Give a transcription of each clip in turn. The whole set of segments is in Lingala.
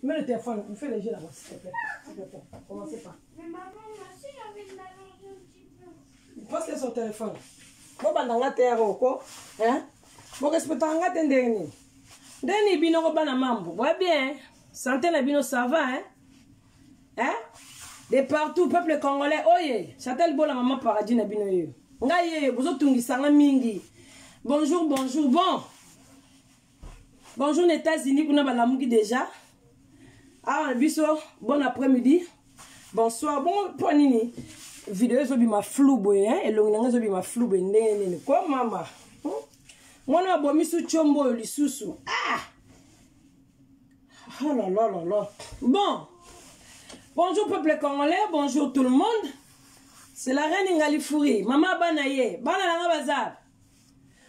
Mets le téléphone, fais les jeux là-bas, s'il te plaît. Commencez pas. Mais maman, moi aussi j'ai envie de m'allonger un petit peu. Passe son téléphone. Bon, bandanga terre, quoi? Hein? Bon, respectanga tendeni. Deni bino ko bana mambo. Ouais bien. Santé na bino ça va, hein? Hein? De partout, peuple congolais, oye, chatel bola maman paradis na bino yo. Ngaye, bozo tungisanga mingi. Bonjour, bonjour, bon. Bonjour, les États-Unis, kuna balamuki déjà. Ah, biso, bon après-midi. Bonsoir, bon, pour nini. Vidéo zo bi ma flou boy, hein? Et l'on zo bi ma flou boy, nene. Quoi, maman? Moi, na bomi su chombo lisusu. Ah! Oh là là là là. Bon. Bonjour peuple congolais, bonjour tout le monde. C'est la reine Ngali Fouri. Maman Banaye, Banana Bazar.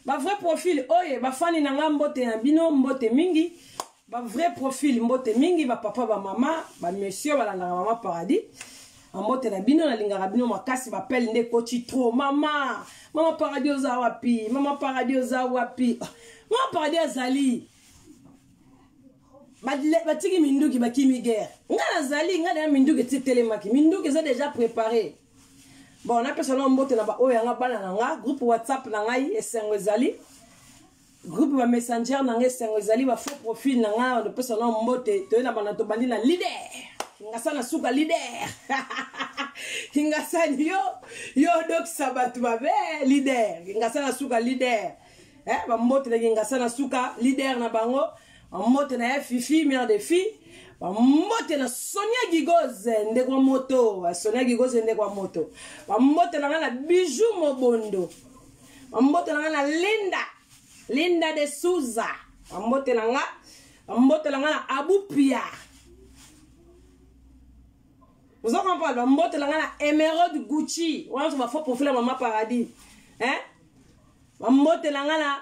Ba vrai profil, oye, ba fani nanga mbote na bino mbote mingi. Ba vrai profil mbote mingi, ba papa, ba maman, ba monsieur, ba la maman paradis. Mbote na bino na lingara bino makasi ba pelle nde kochi trop. Maman, maman paradis oza wapi, maman paradis oza wapi. Maman paradis azali. Batiki minduki bakimi guerre. Nga zali nga na minduki titelemaki. Minduki est déjà préparé. Bon, on a personne mbote na ba oya nga bana nga, groupe WhatsApp na ngai esengo ezali. Groupe ba Messenger na ngai esengo ezali ba faux profil na nga on personne mbote to na bana to bandi na leader. Nga sana suka leader. Nga sana yo dok sabatu babe leader. Nga sana suka leader. Ba mbote na nga sana suka leader na bango. Mbote na Fifi, mère de fille. Mbote na Sonia Gigoze, ndekwa moto. Sonia Gigoze, ndekwa moto. Mbote na Bijou Mobondo. Mbote na Linda. Linda de Souza. Mbote na Abupia. Vous en comprenez? Mbote na Emerald Gucci. On va faire profil à Maman Paradis. Hein? Mbote na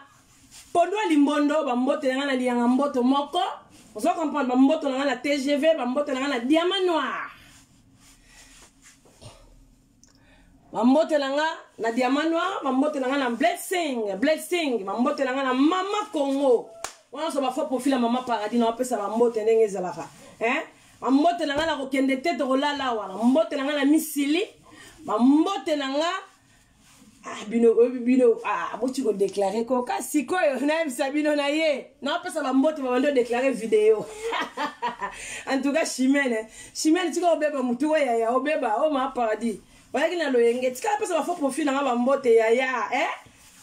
Pondo limbondo, bambote na lianga mboto moko. Vous comprenez, bambote na TGV, bambote na diamant noir. Bambote na diamant noir, bambote na blessing, bambote na Mama Congo. On se va faire profil à Maman Paradis, on appelle ça bambote ndenge ezalaka. Hein? Bambote na kokende tete rolala wana, bambote na misili, bambote na ah, bino, tu vas déclarer quoi? Si quoi, on a Sabino naie. Non, pas ça va m'bote, va déclarer vidéo. En tout cas, Chimène, tu vas au bébé, moutou, ya, au bébé, oh, ma paradis. Voilà qu'il a le yengue. Tu vas pas ça va faire profil dans la m'bote, ya, hein?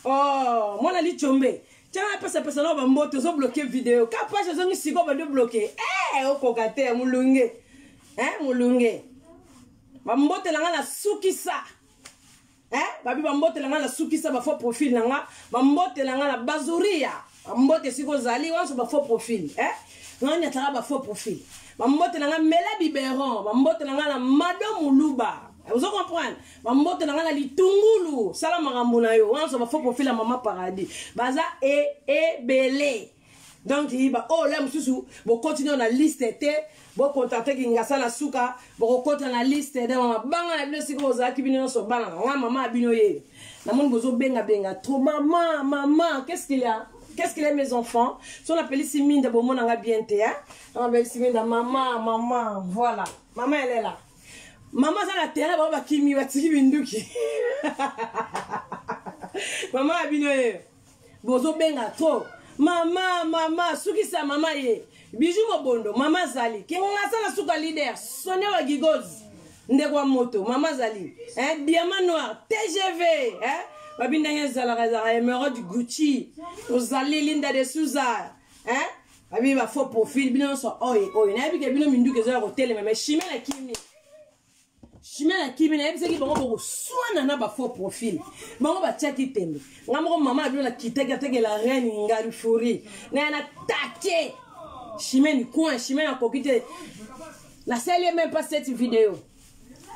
Oh, moi, on a dit chombe. Tiens, pas ça, personne va m'bote, ils ont bloqué vidéo. Capaz, ils ont dit si quoi, va bloquer. Eh, au kokate, moulungue. Hein, moulungue. M'bote, la soukisa. Hein? Babi bambote langa la soukisa ba faux profil langa, bambote langa la bazuria, bambote siko zali wanso ba faux profil, hein? Ngani atara ba faux profil. Bambote langa Mela Biberon, bambote langa la Madame Muluba. Vous comprenez? Bambote langa la Litungulu, sala makambo na yo, wanso ba faux profil la Maman Paradis. Baza belé. Donc il va oh là mususu, bo continuer na liste était, bo contacter Ngasa la suka, bo continuer na liste de mama banga na bino siko za ki bino so bana, wa maman bino ye. Na mon bozo benga trop maman, qu'est-ce qu'il y a? Qu'est-ce qu'il y a mes enfants? Si on appelle ici mine de bon mon nga bien té hein. On appelle ici mine de maman, voilà. Maman elle est là. Maman ça la terre ba kimi watiki binduki. Maman bino ye. Bozo benga trop. Maman, soukisa maman ye. Bijou Mobondo, maman Zali. Qui ngasa la souka leader, Sonia wa Gigoz. Ndekwa moto, maman Zali. Hein, diamant noir, TGV, hein. Babinda zala Emerald Gucci. Ozali Linda de Souza. Hein? Babi ba faux profil, bino so oye. Na bi ke bino mindu ke zo hotel mais Chimène la kimi. Chimène la kimi na bi se ki bango soana na ba faux profil. Bango ba tchaki tembe. Ngamo maman bino la kitega la reine Ngali Fouri. Na take. Chimène coin, Chimène a kokite. La seule même pas cette vidéo.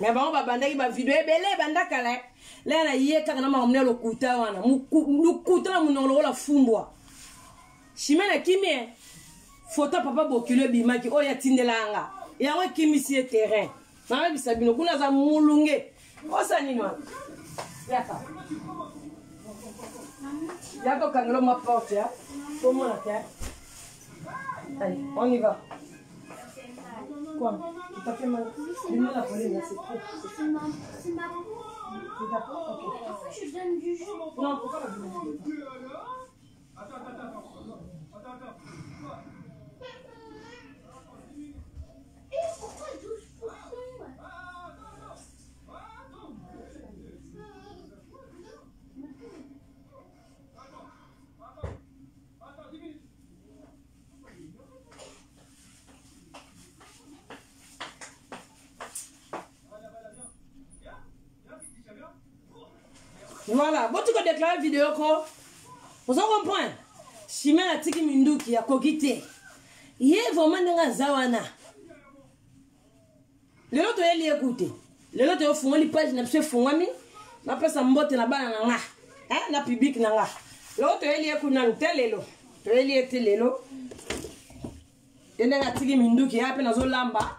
Mais bango ba bandaki ba vidéo belé bandaka la. Là na yeka na mamne lo kuta wana. Mukuta munolo la fumbwa. Chimène la kimi photo papa bokilo bimaki oya tindelanga. Yango kimi si terrain. Na bisabino kuna za mulunge. Osa nini wana? Yaka. Yako kangelo ma porte ya. Comment la terre? Allez, on y va. quoi? Tu t'as fait mal? C'est ma peau. C'est ta peau? Ok. Après, je donne du jus. Non, pourquoi la donner? Et pourquoi 12%? Voilà, bon, tu as déclaré vidéo quoi? Vous en comprenez? Si même la tiki minduki a kokité, il y a vraiment des zawana. Le lot est écouté. Le lot est fond, les pages n'a pas fond, ami. N'a pas sa mbote na bana na. Hein, na public na nga. Le lot est écouté na telelo. Le est telelo. Et n'a tiki minduki a peine zo lamba.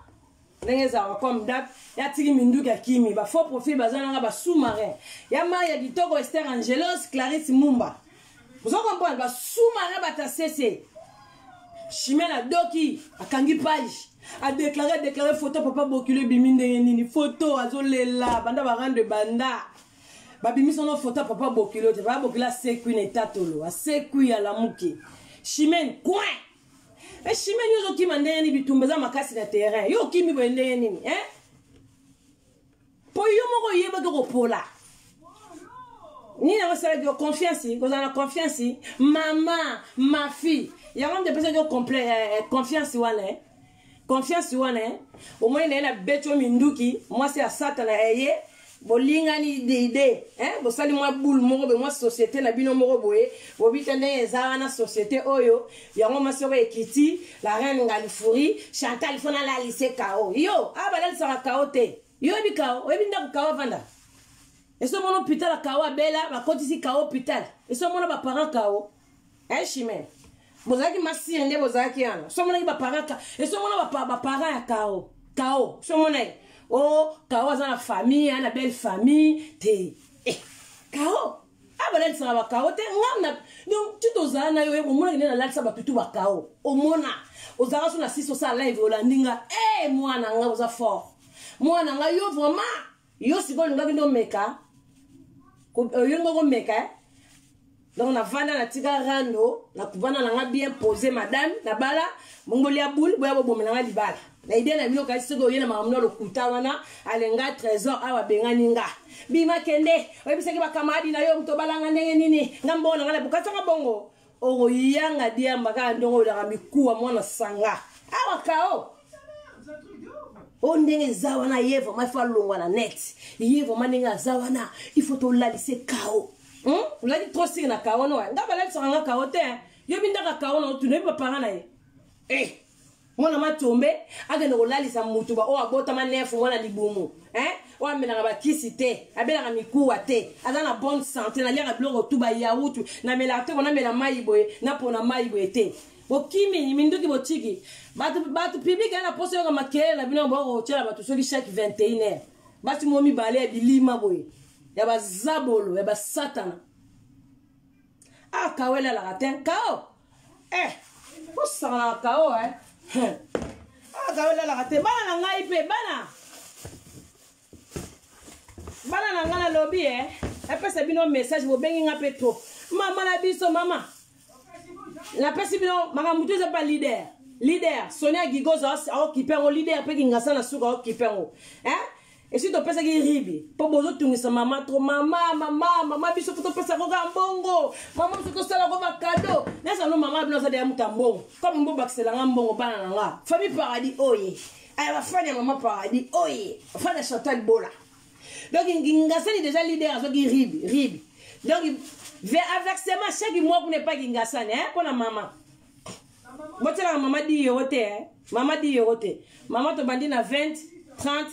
N'est pas comme date. Ya tiki minduki a kimi. Ba faux profil bazana nga ba sous-marin. Ya Maria Ditoko Esther Angelos Clarisse Mumba. Vous en comprenez? Ba sous-marin ba ta cessé. Chimela Doki a kangi page. A déclaré photo papa bokule biminde nini photo azolela banda ba rendre banda. Ba bimi sono photo papa bokule te ba bokula sekui ne tatolo. A sekui ya la muki. Chimen coin. Et Chimen yo ki mandeni bitumbeza makasi na terrain. Yo ki mi bende nini, hein? Po yo moko yeba ko pola. Ni na ça de confiance, vous avez la confiance. Maman, ma fille, il y a même des personnes qui ont confiance wane. Confiance wane. Au moins il y a la bête minduki, moi c'est à Satan aye. Bolingani d'idée, hein? Bo sali moi boule moko be moi société na bino moko boye. Bo bitende ezana société oyo. Ya ngoma soko ekiti, la reine Ngalifouri, Chantal fona la lycée KO. Yo, abala sera KO te. Yo bi KO, obi ndako KO vanda. Et ce mon hôpital à Kawa Bella, la côte ici Kawa hôpital. Et ce mon parent Kao. Hein, chimé. Bozaki massi ende bozaki ana. Ce mon parent Kao. Et ce mon parent à Kao. Kao. Ce mon oh, Kao a la famille, a la belle famille. Te. Eh, Kao. Ah, bah là, ça va Kao. Te, ngam donc, tu t'oses ana yo, au moins, il y a la ça va tout à Kao. Au mona. Aux arras sur la 6 sur sa live, au landinga. Eh, moi, nanga, vous a fort. Moi, nanga, yo, vraiment. Yo, si vous n'avez pas meka. Yo meka. Donc, na vanda na tiga rando. Na kubana na bien posé, madame. Na bala. Mongolia boule. Boya bobo menanga di bala. Na idée na milo kasi sego yena mamno lo kutawana. Alenga trésor awa benga ninga. Bima kende. Oye biseki bakamadi na yo mtobalanga nenge nini. Ngambona ngala bukata ngabongo. Oro yanga dia mbaka ndongo la mikuwa mwana sanga. Awa kao. On ndenge zawana yevo mafa longwa na net yevo maninga zawana il faut to lalise kao la di trop sing na kao no ngaba la tsanga kao te yo binda kao no tu ne pa parana eh mona matombe aga no lalisa mutu ba o abota manefu mona libumu o amena ba kisite abela mikuwa te azana bonne santé na lia bloko tuba yaoutu na mela te na mela maiboye na pona maiboye te Okimi minduki botiki batu public na poso yo makele na bino bo tshela batu soki chaque 21h batu momi balé ya bilima boye ya bazabolo ya basatana kawela la ratin kao ko sala kao kawela la ratin bana na ngai pe bana na ngana lobby epesa bino message bo bengi nga pe trop mama na biso mama. La personne mama mutu c'est pas leader Sonia Gigozo a occupé un leader pe kinga na suka occupé et si tu penses que ribi po bozo tungisa mama trop mama biso to pesa ko mbongo mama biso to sala ko cadeau nesa no mama bino sa de mutambongo comme mbo baxela ngambongo bana nga famille paradis oye ay va fanya mama paradis oye fanya Chantal Bola donc kinga sa déjà leader so ki ribi donc versement chaque mois pour ne pas gingasane pour la maman. Botela maman dit yote maman dit yote. Maman te bandi na 20, 30,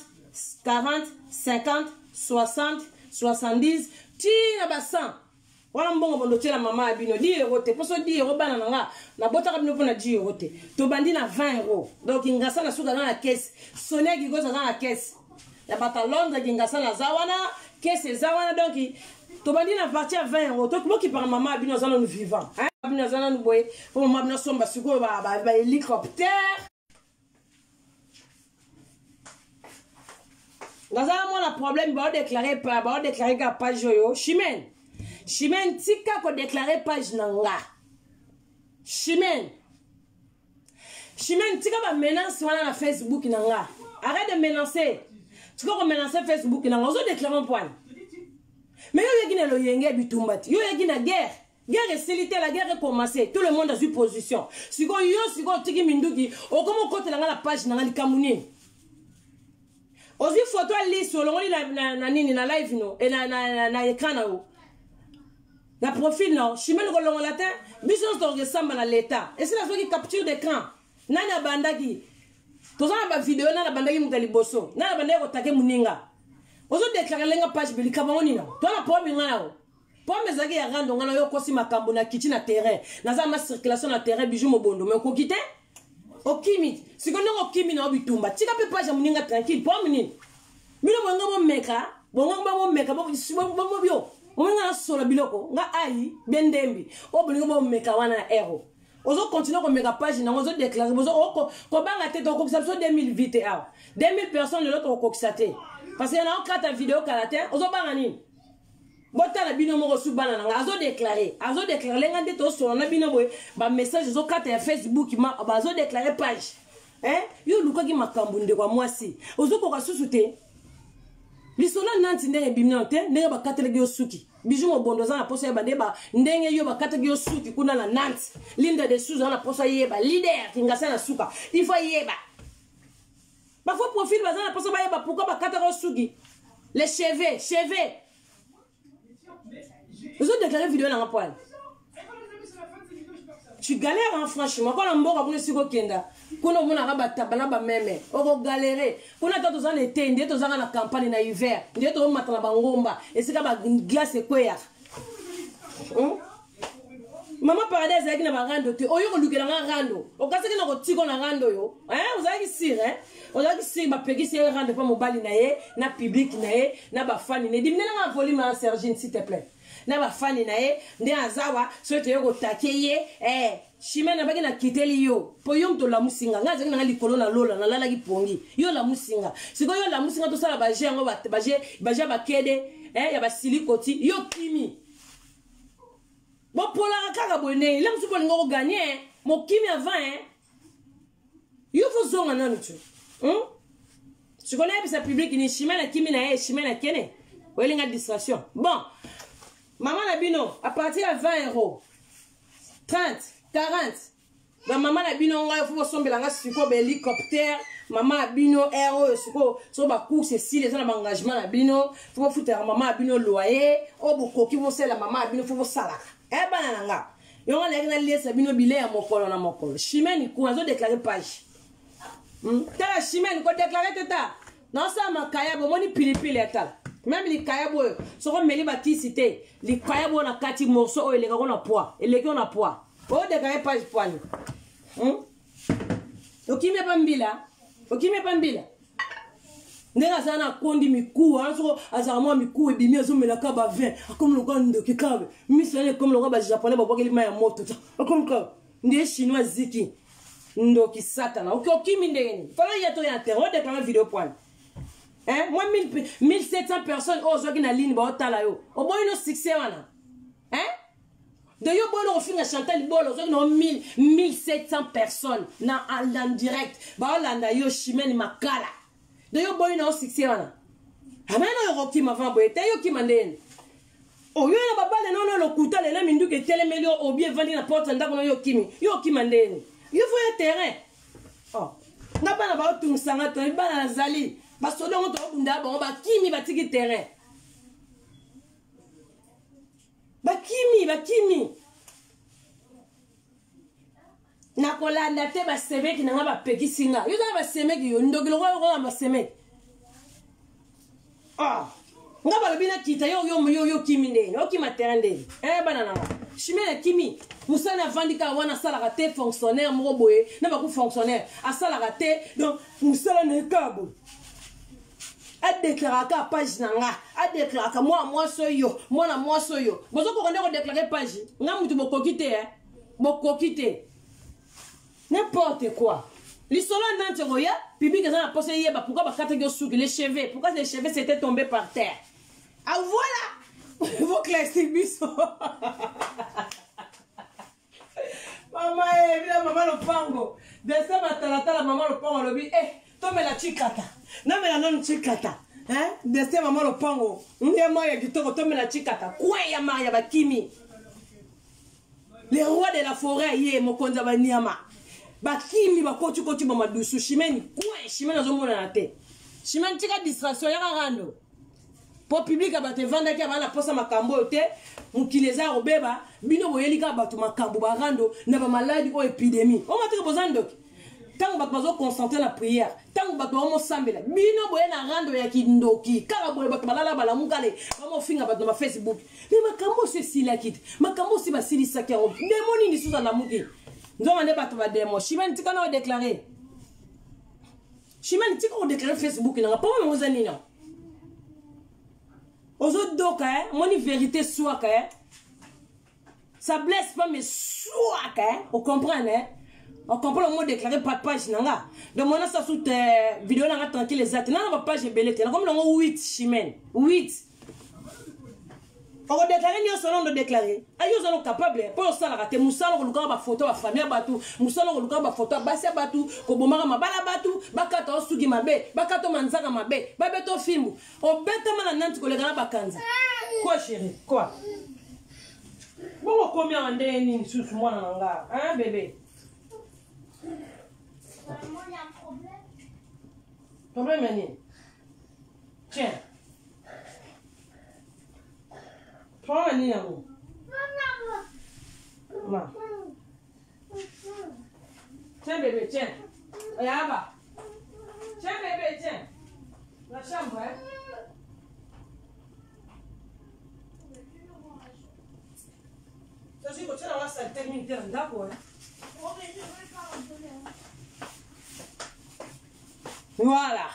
40, 50, 60, 70, ti na ba 100. Wana mbongo bondo tela maman abino di yote. Pour so di euro bana nga na botaka bino pona di yote. To bandi na 20 €. Donc gingasana suka dans la caisse. Sonia Gigoza dans la caisse. Ya bata Londres gingasana zawana, caisse zawana donc to bandi na parti à 20 €. To qui par maman abino zana nous vivant. Hein abino zana nous boye. Pour maman abino somba suko ba hélicoptère. Dans un moment, le problème, va déclarer la page yo. Chimène, tika ko déclarer page nanga. Chimène, tika ba menace wana na Facebook nanga. Arrête de menacer. Tu peux menacer Facebook nanga. Ozo déclarer un point. Mais yo yeki na lo yenge bitumbati. Yo yeki na guerre. Guerre est silité, la guerre est commencée. Tout le monde a su position. Si go tiki minduki, o comme côté la page nanga li kamunini. Ozi photo ali solo ngoli na nini na live no et na écran na o. Na profil non, Chimène ko longo latin, biso to ressemble na l'état. Et c'est la qui capture d'écran. Nana bandaki. Toza ba vidéo na bandaki mutali boso. Na bandaki ko take muninga. Ozo déclarer lenga page bili kaboni na. To na pomi ngana o. Pomi zaki ya rando ngana yo kosi makambo na kiti na terrain. Na za ma circulation na terrain bijou mobondo mais ko kite. Okimi, si qu'on a okimi na obitumba, tika pe page muninga tranquille, pas mini. Mino bonga mo meka, bo bio. O nga solo biloko, nga ai bendembi. O bolingo mo meka wana ero. Ozo continue ko meka page na ozo déclarer, ozo ko banga tete ko kokisa 2021. 2000 personnes de l'autre kokisate. Parce que na o kata vidéo kalatin, ozo banga nini? Bota la bino mo su bana nga azo déclarer lenga de to so na bino boy ba message zo kata ya Facebook ma azo déclarer page yo luka ki makambu nde kwa mwasi ozo ko ka susute lisolo nanti ndenge bimnante ndenge ba kata le suki biju mo bondo za na posa ya bande ba ndenge yo ba kata yo suki kuna na nanti linda de suza na posa yeba leader kingasa na suka il faut yeba ba fo profil ba za na posa ba yeba pourquoi ba kata yo suki les cheveux. Vous avez déclaré vidéo dans la poêle. Tu galères hein, franchement. Quand on m'a dit que kenda, quand on m'a rabattu balaba meme, on galérer. Quand on a tous en été, on a tous en campagne na hiver, on a tous en matin la bangomba et c'est comme glace et quoi. Maman paradise avec na rando te. Oyo ko lukela na rando. O kasi ke na ko tiko na rando yo. Vous avez sire On a dit ba pegi se rando pa mobali na ye, na public na ye, na ba fan ne. Dimne na volume en Sergine s'il te plaît. Na ba fan na ye, nde azawa so te yo ko takeye Chimène na baki na kiteli yo. Po yo mto la musinga. Nga zaki na likolo na lola na lala ki pongi. Yo la musinga. Siko yo la musinga to sala baje yango baje ba kede, ya ba silikoti. Yo kimi. Bon pour la kaka bonne, il aime souvent ngo gagner, mon kimi avant Yo faut zonga nanu tu. Tu connais ça public ni Chimène kimi na Chimène kene. Weli nga distraction. Bon. Maman la bino à partir de 20 €. 30, 40. Ba maman la bino nga faut somber nga siko be hélicoptère. Maman la bino héros siko so ba course si les gens engagement la bino, faut foutre maman la bino loyer, o boko ki vo la maman la bino faut sala. Bananga. Yo on a lié ça bino bilé à mokolo na mokolo. Chimène ko azo déclarer page. Tala Chimène ko déclarer tata. Non ça makaya bo moni pilipili etala. Même les kayabo so ko meli bati cité, les kayabo na kati morceau o eleka na poids, eleka na poids. O déclarer page poids. Okime pambila. Nega sana kondi miku aso azama miku ebimi azomela ka ba 20 comme le grand de kikabe misale comme le ba japonais ba bokeli ma ya moto comme ka ndé chinois ziki ndo ki satana okimi ndeni fala yato ya terre de quand vidéo point moi 1700 personnes ozo ki na ligne ba otala yo oboyi no succès wana de yo bono o finga Chantal bolo ozo ki no 1700 personnes na en direct ba olanda yo Chimène makala. De yo boy no succès wana. Amena yo roki mava boy te yo ki mandeni. O yo na babale no lo kuta le na minduke telemeli o bien vandi na porte ndako no yo kimi. Yo ki mandeni. Yo faut un terrain. Oh. Na bana ba otum sanga to bana zali. Ba so dongo to bunda ba kimi ba tiki terrain. Ba kimi. Na kolanda te ba semeki na ba pekisinga yo za ba semeki yo ndogilo ko ba semeki nga ba bina kita yo kimi ndeni o kimi terende bana na Chimène kimi musana vandika wana sala raté fonctionnaire mo boye na ba ku fonctionnaire a sala raté donc musala ne kabo a déclarer ka page nanga a déclarer ka moi soyo bozo ko ndeko déclarer page nga mutu bokokite bokokite n'importe quoi. L'isolo nante roya, public a posé hier, pourquoi ba kata sous les cheveux, pourquoi les cheveux s'étaient tombés par terre. Ah voilà, vos classiques biso. Maman, maman le pango. Descends ma la maman le pango le bi. Tombe la chikata. Non mais la non chikata. Hein? Descends maman le pango. Ndiema ya kitoko tombe la chikata. Quoi ya Maria bakimi. Les rois de la forêt yé mokonza ba niama. Bakimi bakoti koti ba madusu shimeni. Quoi shimeni azomona na te. Shimeni tika distraction ya rando. Pour public abate vanda ki abana posa makambo te. Mukileza obeba bino boyelika bato makambo barando na ba maladie o épidémie. On m'a posando. Tant que bato concentrer la prière, tant que bato mo sambela bino boye na rando ya kindoki kala boye bato balala bala mukale bamo finga bato na Facebook. Mais makambo c'est sila kit. Makambo si ba sili sakero. Demoni ni suza la muki. Nzo mande bato ba demo. Chimene tika na déclarer. Chimene tika o déclarer Facebook na pas mo zani na. Aux autres donc, mon vérité soit ça blesse pas mais soit on comprend on comprend le mot déclaré par page nanga donc moi ça sous vidéo nanga tranquille les autres non ma page belé comme le 8 chimène 8 on déclarer ni son nom de déclarer ayo sont capable pour ça la rater musala ko luka ba photo ba famille batu musala ko luka ba photo ba se batu ko bomaka mabala batu bakata osugi mabe bakata manzaka mabe ba beto filmu o beta mana nanti ko lega na bakanza quoi chérie quoi bon combien en deni sous moi nanga hein bébé Maman, il y a un problème. problème ni tiens prends ni amour maman tiens bébé tiens Yaba tiens bébé tiens la chambre hein ça c'est quand tu as la salle termine d'accord hein voilà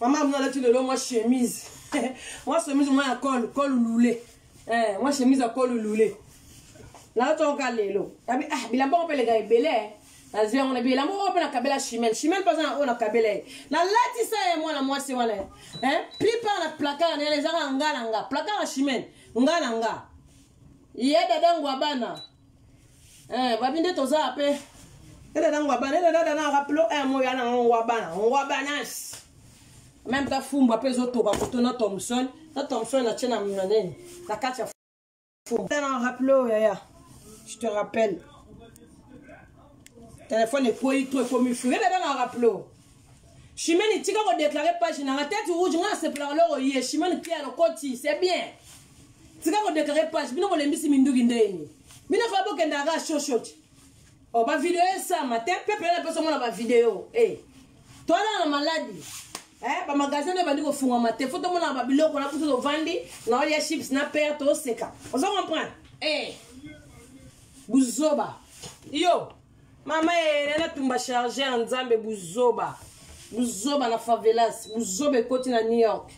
maman vous allez le moi chemise moi chemise moi à col loulé moi chemise à col loulé là tu as lelo bila bon pele ga belé azia on a bila mo on a kabela chimel pas on a kabela na lati ça moi na moi c'est voilà hein plupart na placard les gens ngala placard à chimel ngala yeda dangwa bana babinde toza ape yeda dangwa bana yeda dana raplo mo yana ngwa bana même ta fumba pe zoto ba kotona Thompson na tena mnaneni na kati ya fumba tena raplo ya je te rappelle téléphone est quoi toi comme fou yeda dana raplo chimeni tika ko déclarer page na tête rouge nga se plaro yé chimeni qui a le côté c'est bien tika ko déclarer page bino ko lembisi mindugi ndeni bino fa bokenda ga shoshoti o ba vidéo ça matin pepe na personne na ba vidéo toi là la maladie ba magasin de bandi ko funga matin photo mona ba biloko na kuto vandi na ya chips na père to seka on se comprend buzoba yo mama na tumba charger en nzambe buzoba na favelas buzoba koti na New York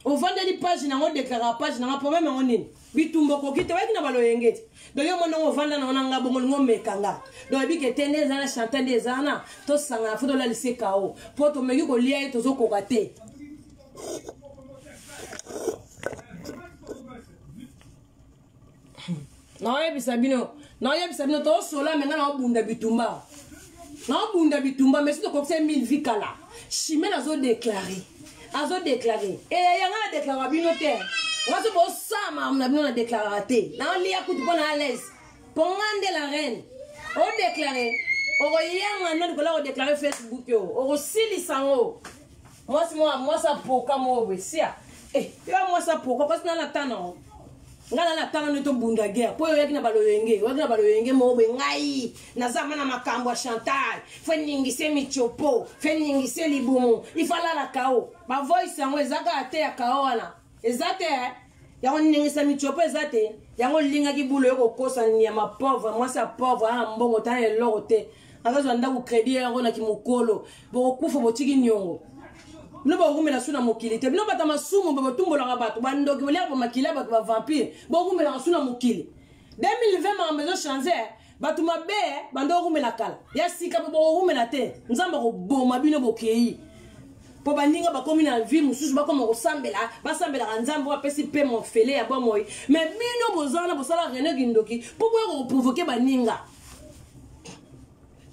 on vend des pages na on déclare page na problème on nini bitumbo ko kite waki na balo yengeti do yo mona on vanda na nga bongo ngombe kanga do bi ke tende zana chanter des ana to sanga foto la lycée kao poto meki ko lia to zo ko kate na yebi sabino to sola menga na bunda bitumba mais si to ko 5000 vikala chimena zo déclarer et yanga déclarer bino terre on se pose ça on a bien déclaré na on lia kutu bona à l'aise pongande la reine on déclarer on yanga na ko la déclarer Facebook yo on sili sango moi ça poka mo besia moi ça poka parce que na tano ngala na tano ne to bunda guerre po yo kina balo yenge mo be ngai na zamana makambo Chantal feningi se michopo feningi se libumu ifala la kao ba voice yango ezaka ate ya kao wana ezate yango ningi se michopo ezate yango linga ki bulo ko kosa ni ya ma pauvre moi ça pauvre a mbongo ta elote akazo nda ku crédit yango na kimukolo bo kufa bo tiki nyongo no ba rumela suna mokili te bino bata masumu ba tumbola bato bandoki bolia ba makila ba vampire bo rumela suna mokili 2020 ma maison changer batu mabe bando rumela kala ya sika bo rumela te nzamba ko boma bino bokei po baninga bakomi na vie mususu bakoma kosambela basambela nzambe apesi pe mon fele ya bomoy mais bino bozana bosala René Kindoki po boyo ko provoquer baninga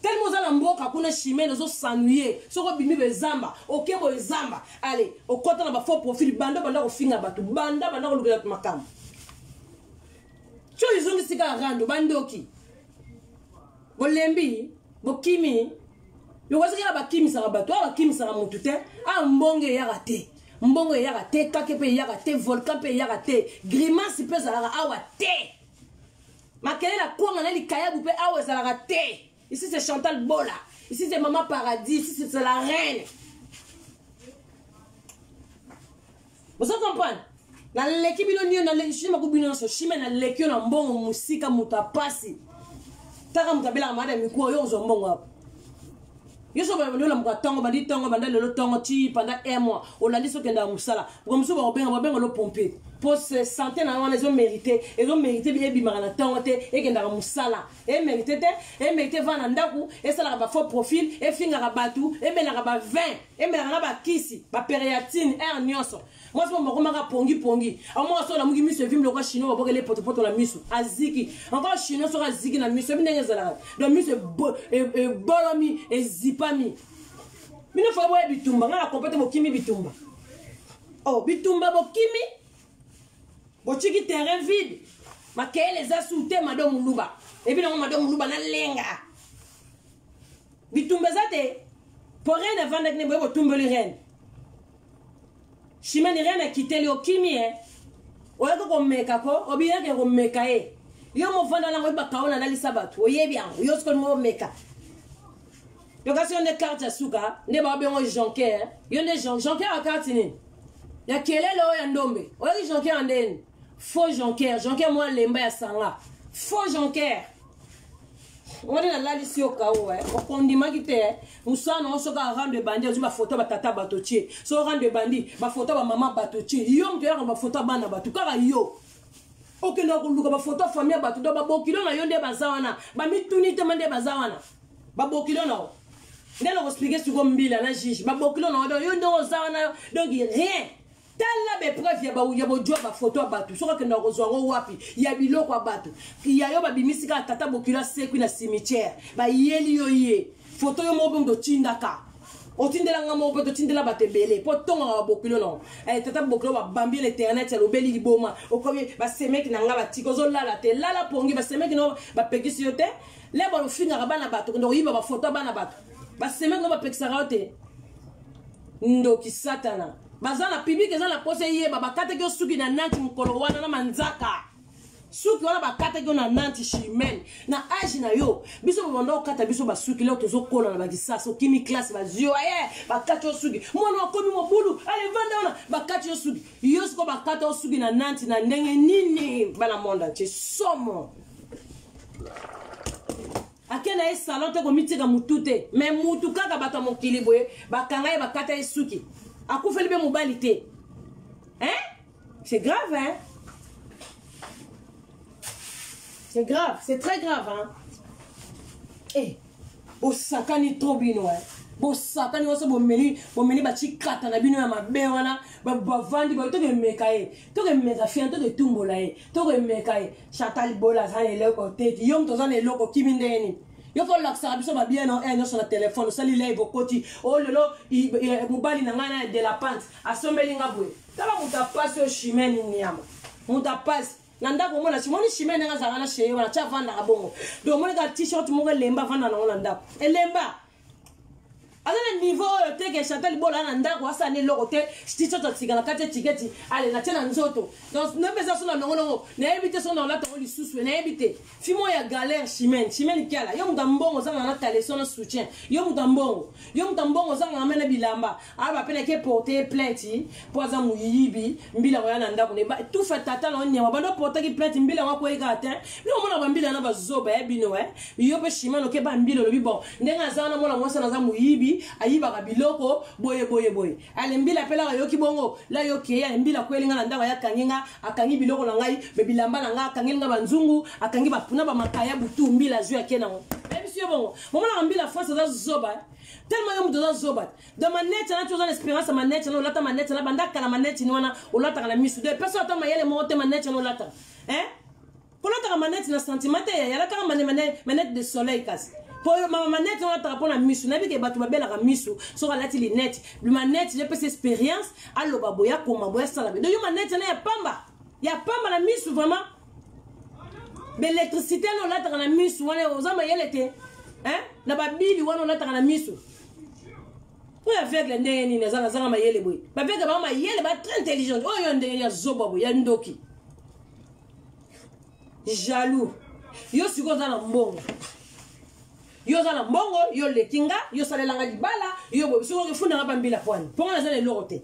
tellement za mboka kuna chimene zo sanuye soko bimi bezamba okebo ezamba allez okota na ba faux profil banda ko finga batu banda ko lukela makam cho izongi sika rando bandoki bolembi bokimi yokozi kala bakimi saka batu bakimi saka mutu te mbonge yaka te mbongo yaka te kake pe yaka te volcan pe yaka te grimace pe zalaka awa te makele la kwanga na likayabu pe awa zalaka te. Ici c'est Chantal Bola. Ici c'est Maman Paradis. Ici c'est la reine. Vous comprenez? Na l'équipe bino na l'équipe makubino so chime na lekio na mbongo musika mutapasi. Taka mutabela madame mikuo yo zo mbongo. Yo so ba ndola mukatongo bandi tongo banda lelo tongo ti pendant un mois. Olandi so kenda musala. Comme so ba benga lo pomper. Pour se santé na wana ils ont mérité bien bimara na tongo te et kenda musala. Et mérité vana ndaku et ça la ba faux profil et finga ka batu et mena ka ba vin et mena na ba kisi ba periatine air nyonso. Moi je me remaka pongi moi so la mugi miso vim lokwa chino ba bokele poto la miso aziki encore chino so aziki na miso binenge zala donc miso bolomi et zipami mino fa boye bitumba ngala kompete bokimi bitumba oh bitumba bokimi bochiki terrain vide makele za soute madame Luba et puis non madame Luba na lenga bitumba zate pour rien avant de ne boye tumbeli reine chimene rien a quitté le okimi oya ko meka ko obiya ke ko meka yo mo vanda na ngba kaona na lisabatu oyebi an yo sko mo meka yo kasi on de carte suka ne ba be ngo jonker yo ne jonker a carte ni ya kelele oya ndombe oya jonker andeni faux jonker moi lemba ya sanga faux jonker on est là ici au cas où on condiment qui te musana on soka rendre bandi on ba photo ba tata batotier so rendre bandi ba photo ba maman batotier yo mto ya ba photo bana batu kaka yo okenda ko luka ba photo famille batu do ba bokilo na yo nde bazawana ba mituni te mande bazawana ba bokilo na ndelo ko expliquer sur mbila na juge ba bokilo na yo ndo zawana donc rien tala be preuve ya bo jwa ba photo batu soka kenda ko zwango wapi ya biloko ya batu ya yo ba bimisika tata bokilo sekwi na cimetière ba yeli yo ye photo yo mo bondo tindaka otindela ngamo bo to tindela batebele po tonga ba bokilo no tata bokilo ba bambi l'internet ya lobeli liboma okomi ba semeki na ngaba tiko zo lala te lala pongi ba semeki no ba pekisi yo te le ba lo finga ba na batu ndo yiba ba photo ba na batu ba semeki no ba pekisa te ndo ki satana bazana public ezala pose yeba bakate ke suki na nanti mukolo wana na manzaka suki wana bakate ke na nanti chimene na age na yo biso bondo kata biso basuki leo tozo kola na bakisasa kimi classe bazio bakate suki mwana wakomi mobulu ale vanda wana bakate suki yo siko bakate suki na nanti na ndenge nini bana monda che somo akena e salon te ko mitika mutute mais mutu kaka bato mokili boye bakanga e bakate suki akufeli be mobilité hein c'est grave hein c'est grave c'est très grave hein eh osakani trop bino hein bosakani oso bomeni ba chikata na bino ya mabe wana ba vandi ba to ke meka fian to ke tumbola to ke meka Chantal Bola za ele ko tete yom to za ne loko kimindeni yo ko laksa biso ba bien no sur le téléphone sali live okoti oh lelo mobali na ngana de la pente asombeli ngabwe tala mutapasi o chimene nyama mutapasi nanda ko mona chimoni chimene nga za ngana sheye wana cha vanda kabongo do mona ka t-shirt mo lemba vanda na ngona elemba ala niveau te ke Chantal Bola na ndako asa ne loko te t-shirt tsigala kate tiketi ale na tena nzoto donc ne pesa sona nongo na éviter sona la to li susu na éviter fimo ya galère chimene kiala yo mutambongo za na tale sona soutien yo mutambongo za na mena bilamba aba pena ke porter plainte pour za muyibi mbila ko yana ndako ne ba tout fait tata na nyama bando porter ki plainte mbila wa ko ikata mi o mona ba mbila na ba zoba e bino yo pe chimene ke ba mbilo lo bi bon ndenga za na mona mwasa na za muyibi ayi baka biloko boye ale mbila pela yoki bongo la yoki ya mbila kwelinga na ndako ya kanginga akangi biloko na ngai be bilamba na ngai akanginga banzungu akangi bapuna ba makaya butu mbila zwa kenango ebisi bongo momona mbila force za zoba tellement yo muto zoba dans ma net na tu as l'espérance ma net na lata ma net na bandaka na ma net ni wana olata na misu de personne ata mayele monte ma net na lata pour lata ma net na sentiment ya lata ma net de soleil kasi pour ma net na lata pour na misu na bi ke batu babela ka misu so lati li net ma net je peux expérience allo baboya koma boya sala de yo ma net na ya pamba la misu vraiment l'électricité no lata na misu wana ozama yele te na babili wana lata na misu. Oui, avec les ndenge ni zanga mayele boy. Ba avec ba mayele ba très intelligent. Oh yo ndenge ya zoba boy, ya ndoki. Jaloux. Yo siko za na mbongo. Yo za na mbongo, yo lekinga, yo salela nga dibala, yo boy siko funda ngaba mbila pwani. Ponga na le lorote.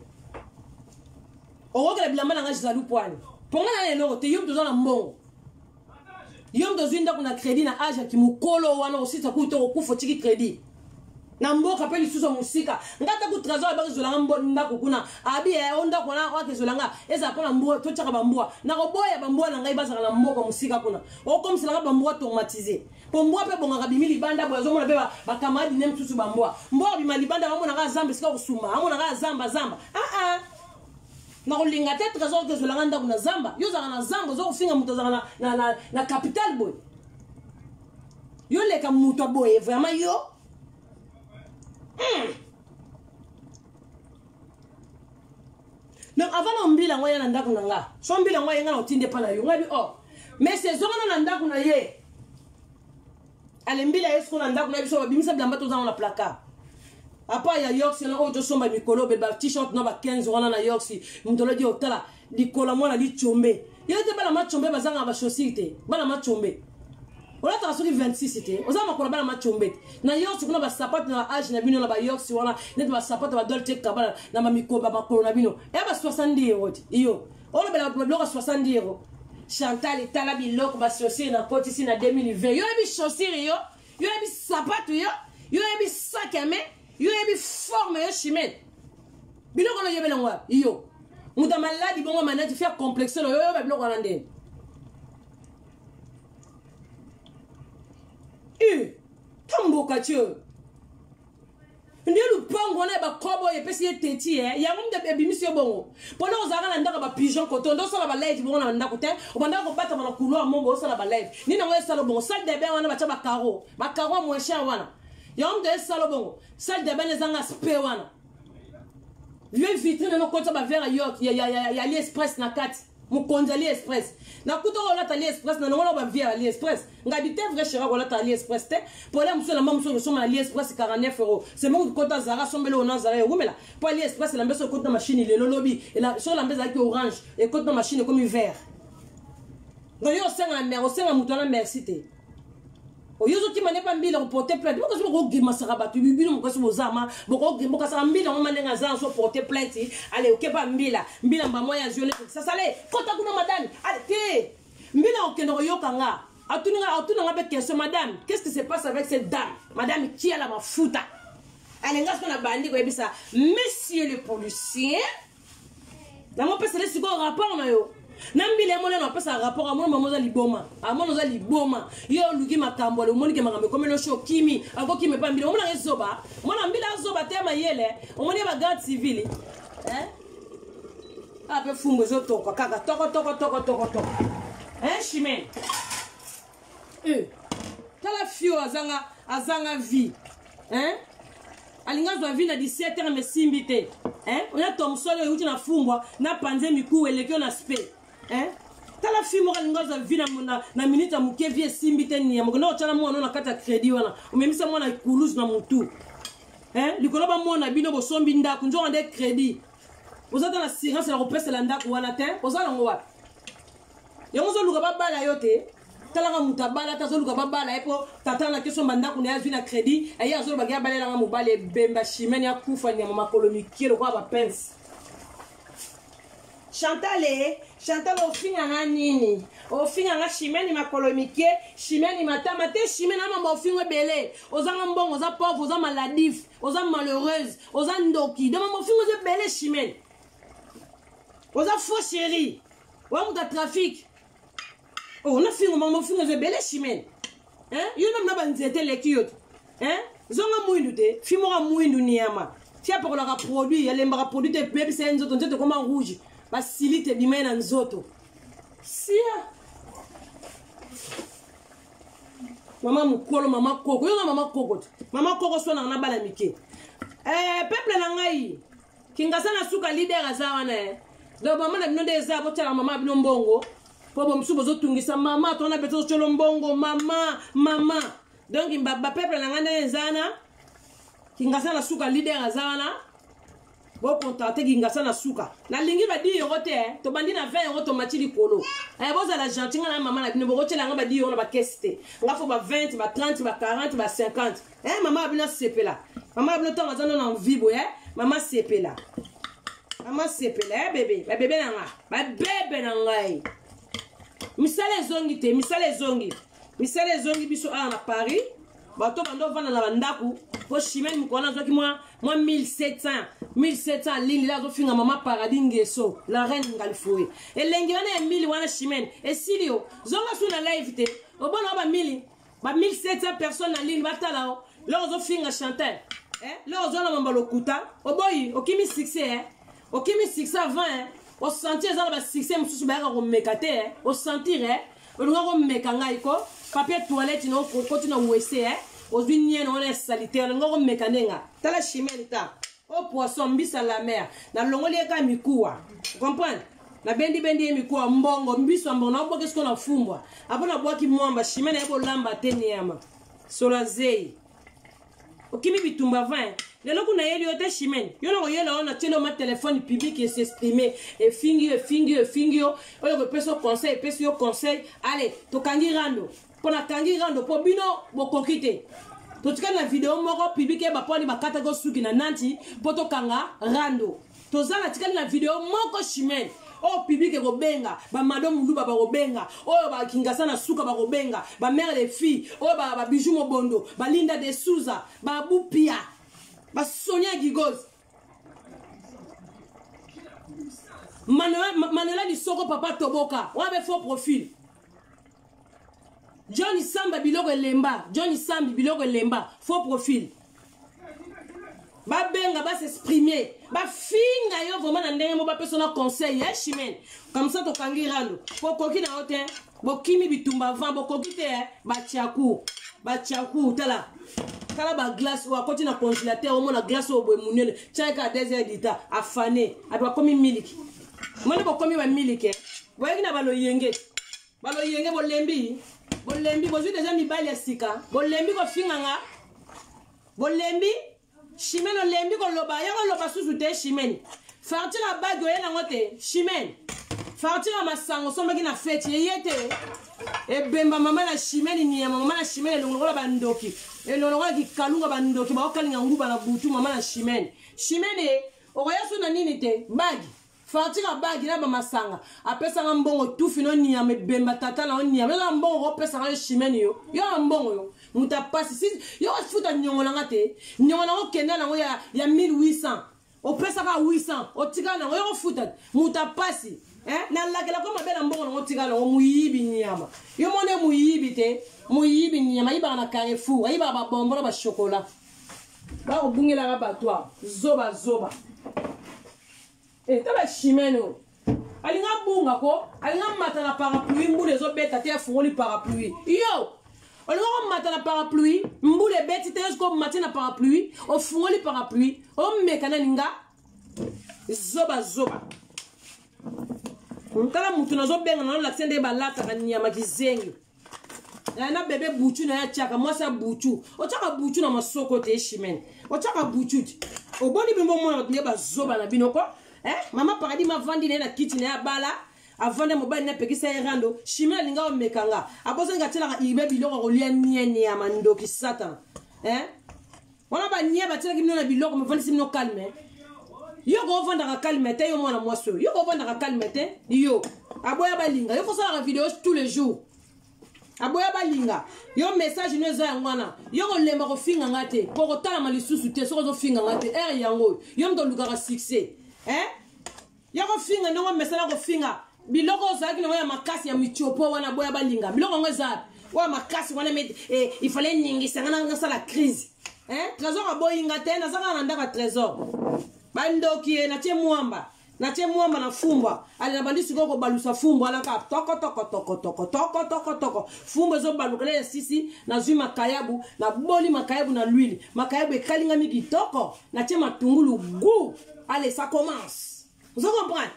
O la bilamba nga jaloux pwani. Ponga na le lorote, yo mto za na mbongo. Yo mto zinda kuna crédit na age ki mukolo wana osita kuto okufo tiki crédit. Na mboka pe lisusu musika ngata ku trésor ba zolanga mbonda kuna abi onda kona wake zolanga eza pona mbo to chaka bambwa na koboya bambwa na ngai bazaka na mboka musika kuna o comme ça bambwa automatisé po mbwa pe bonga bimili banda bo azomona pe ba kamadi nem tutu bambwa mbwa bimali banda bamona ka zamba sika kusuma amona ka zamba na kolinga te trésor ke zolanga nda kuna zamba yo zaka na zamba zo kufinga muto zaka na capital boy yo leka muto boy vraiment yo. Donc avant on mbila ngoya na ndaku nanga so mbila ngoya ngana otinde pana yo ngabi mais c'est zona na ndaku na ye ale mbila esko na ndaku na biso babimisa bilamba to za na placard apa ya yoxi na ojo somba mikolo be ba t-shirt na ba 15 wana na yoxi mutolo di otala likola mwana li chombe yete bala ma chombe bazanga ba chaussite bala ma chombe. On a transféré 26 c'était. On a encore la machombet. Na yox kuna ba sapat na age na bino na ba yox wana net ba sapat ba dolce kabala na ma miko ba corona bino. E ba 70 €. Iyo. On ba bloka 70 €. Chantal et tala biloko ba chaussure na koti si na 2020. Yo bi chaussure yo. Yo bi sapat yo. Yo bi sac à main. Yo bi forme yo chimel. Biloko na yebela ngwa. Iyo. Muta maladi bongo manati faire complexe yo ba biloko na ndene. Tamboka tio ndiye lupango na ba kobo epesi eteti ya ngumde ebimisi bongo pona ozaka na ndaka ba pigeon koto ndo sala ba live bongo na ndako te obanda ko bata na couloir mombo sala ba live nina ngo sala bongo salle de bain wana bacha ba caro moins cher wana ya ngumde sala bongo salle de bain ezanga spe wana vieux vitrine no kota ba verre yok ya AliExpress na kati mukonza AliExpress na kuto ola ta AliExpress na ngolo ba via AliExpress ngabi te vrai chéra ola ta AliExpress te pour la muso na mamuso so na AliExpress 49 €. C'est même kota Zara sombelo na Zara rumela pour AliExpress la mbeso kota machine le lolobi et la sur la mbeza ki orange et kota machine comme vert. Donc yo senga na mer o senga muto na merci te. O yozo ki mane pa mbila ko porter plainte mo ko so ko gima saka batu bibino mo ko so bozama mo ko gima ka saka mbila mo manenga za so porter plainte allez ok pa mbila mba moya ziole ça sale kota kuna madame allez te mbila o kendo yokanga atuna ngabe question madame qu'est-ce qui se passe avec cette dame madame qui a la mafuta allez ngas na bandi ko ebisa monsieur le policier na mo pesa le siko rapport na yo nambile mona na pesa rapport a mona moza liboma a mona za liboma yo luki makambo le moni ke makambo comme le show kimi ako kimi pa mbile mona ngezoba mona mbile azoba tema yele omoni ba garde civil ape fungo zo toko kaka toko chimene tala fio azanga vie alinga vie na 17 h mais simbite on a tomsolo yuti na fungwa na panze miku elekio na spe tala fio mo alinga vie na minute muke vie simbite ni ya mokona otala mwana na kata crédit wana umemisa mwana ikuluzu na mutu likolo ba mwana bino bo sombi ndako njo ande crédit ozata na assurance la repese la ndako wana te ozala ngo wapi yango zo luka babala yote talanga mutabala tazo luka babala epo tatana keso mandako na yazu na crédit ayi azo bagia balela nga mobale bemba chimene ya kufa ni makolo mikilo kwa ba pense Chantal ofinga nga nini ofinga nga chimene makolo mike chimene matama te chimene ama ofinga belé ozanga mbongo oza pauvre oza maladif oza malheureuse oza ndoki dama ofinga oza belé chimene oza faux chéri wa muta trafic oh na finga mama ofinga oza belé chimene yo même na banzete leki yoto zonga muindu te fimoka muindu niyama tia pakolaka produit yalembaka produit te pepi se nzoto nzoto koma rouge basilite bimai na nzoto sia mama mukolo mama koko yonga mama koko te mama koko sona na bala mike peuple na ngai kingasa na suka leader aza wana do mama na bino ndeza botala mama bino mbongo po bo msubo zotungisa mama tona beto cholo mbongo mama donc ba peuple na ngai ndezana kingasa na suka leader aza wana bo contacter kingasa na suka na lingi ba 10 euro te to bandi na 20 euro to matili kolo boza la gentil na mama na bino bo chela nga ba 10 euro na ba caisse te nga fo ba 20 ba 30 ba 40 ba 50 mama bino sepela mama bino tonga zano na vibo mama sepela bébé ba bébé na nga ba bébé na ngai misale zongi biso na Paris bato bando vana na bandaku po chimene mukona zoki moi 1700 lili la zo finga mama paradis ngeso la reine ngalifoe elengi wana 1000 wana chimene esilio zonga suna live te obona ba 1700 personnes na lili batala lo zo finga Chantal lo zo na mamba lokuta oboyi okimi succès okimi succès avant o sentir za ba succès mususu ba ko mekate o sentir olunga ko meka ngai ko papier toilette no koti na WC ozwi niene on est sanitaire ngoko mekanenga tala chimene ta o poisson mbisa la mer na longoli eka mikuwa comprendre na bendi mikuwa mbongo mbiso mbongo na boke sko na fumbwa apona bwaki mwamba chimene ebo lamba tenyama solazei okimi bitumba 20 lelo kuna yeli yote chimene yona ko yela ona telo ma téléphone public et s'exprimer et fingi oyo ko peso conseil allez to kangi rando pona kangi rando po bino bokokite to tika na video moko public ba poni bakata go suki na nanti poto kanga rando to zala tika na video moko chimene o public ko benga ba madame luba ba ko benga oyo ba kingasa na suka ba ko benga ba mère les filles oyo ba bijou mobondo ba Linda de Souza ba Bupia ba Sonia Gigoz Manuela di Soko papa Toboka wabe faux profil Johnny Samba biloko lemba faux profil ba benga ba s'exprimer ba finga yo vraiment na ndenge mo ba persona conseil chimene comme ça to kangi rando po koki na hotel bo kimi bitumba vent bo koki te ba chaku tala ba glace ou à côté na congélateur au na glace au boy munene chaka 2 heures d'ita afane adwa komi milk mone bo komi ba milk boyeki na balo yenge bolembi bozwi déjà mibali ya sika bolembi ko finganga bolembi chimene lembi ko loba susu te chimene fartira bag oyena ngote chimene fartira masango sombaki na fete yete ebemba mama na chimene ni mama na chimene longola bandoki elongola ki kalunga bandoki ba okalinga nguba na butu mama na chimene okoyaso na nini te bag fartira bag na mama sanga apesa nga mbongo tufi no ni bemba tata na ni amela mbongo opesa nga chimene yo mbongo yo muta pasi si yo futa nyongola ngate nyongola okenda na ya 1800 opesa ka 800 otika na yo futa muta pasi na lakela ko mabela mbongo ngo tika na muyibi nyama yo mone muyibi nyama iba na Carrefour iba ba bombo ba chocolat ba obungela ka batwa zoba taba chimeno alinga bunga ko alinga mata na parapluie mbule zo beta te fungoli parapluie yo alinga ko mata na parapluie mbule beti te ko mata na parapluie o fungoli parapluie o mekana ninga zoba Mkala mutu na zo benga na l'accent ba lata ka nyama kizengi. Na bebe buchu na ya chaka mwasa buchu. O chaka buchu na masoko te chimene. O chaka buchu. O boni bimbo mwana tunye ba zoba na binoko. Mama paradis ma vandi na kiti na ya bala. Avande mobile na pekisa erando. Chimene linga o mekanga. Aposo nga tela ka ibe biloko ko lia nieni ya mandoki satan. Wana ba nia ba tela ki na biloko mo vandi simno calme. Yo ko vanda ka calmete yo mwana mwasi yo ko vanda ka calmete yo aboya balinga yo ko sala vidéo tous les jours aboya balinga yo message no za ngwana yo ko lemba ko finga ngate ko ko tala malisusu te so ko finga ngate yango yo ndo lukaka succès yo ko finga ndo message ko finga biloko za kino ya makasi ya michopo wana boya balinga biloko ngeza wa makasi wana il fallait ningisa ngana sala crise trésor aboyinga te na zaka na ndaka trésor bandoki na tie mwamba na fumbwa ali na bandisi ko balusa fumbwa ala ka toko fumbwa zo balukele ya sisi na zui makayabu na boli makayabu na l'huile makayabu ekalinga miki toko na tie matungulu goût allez ça commence vous comprenez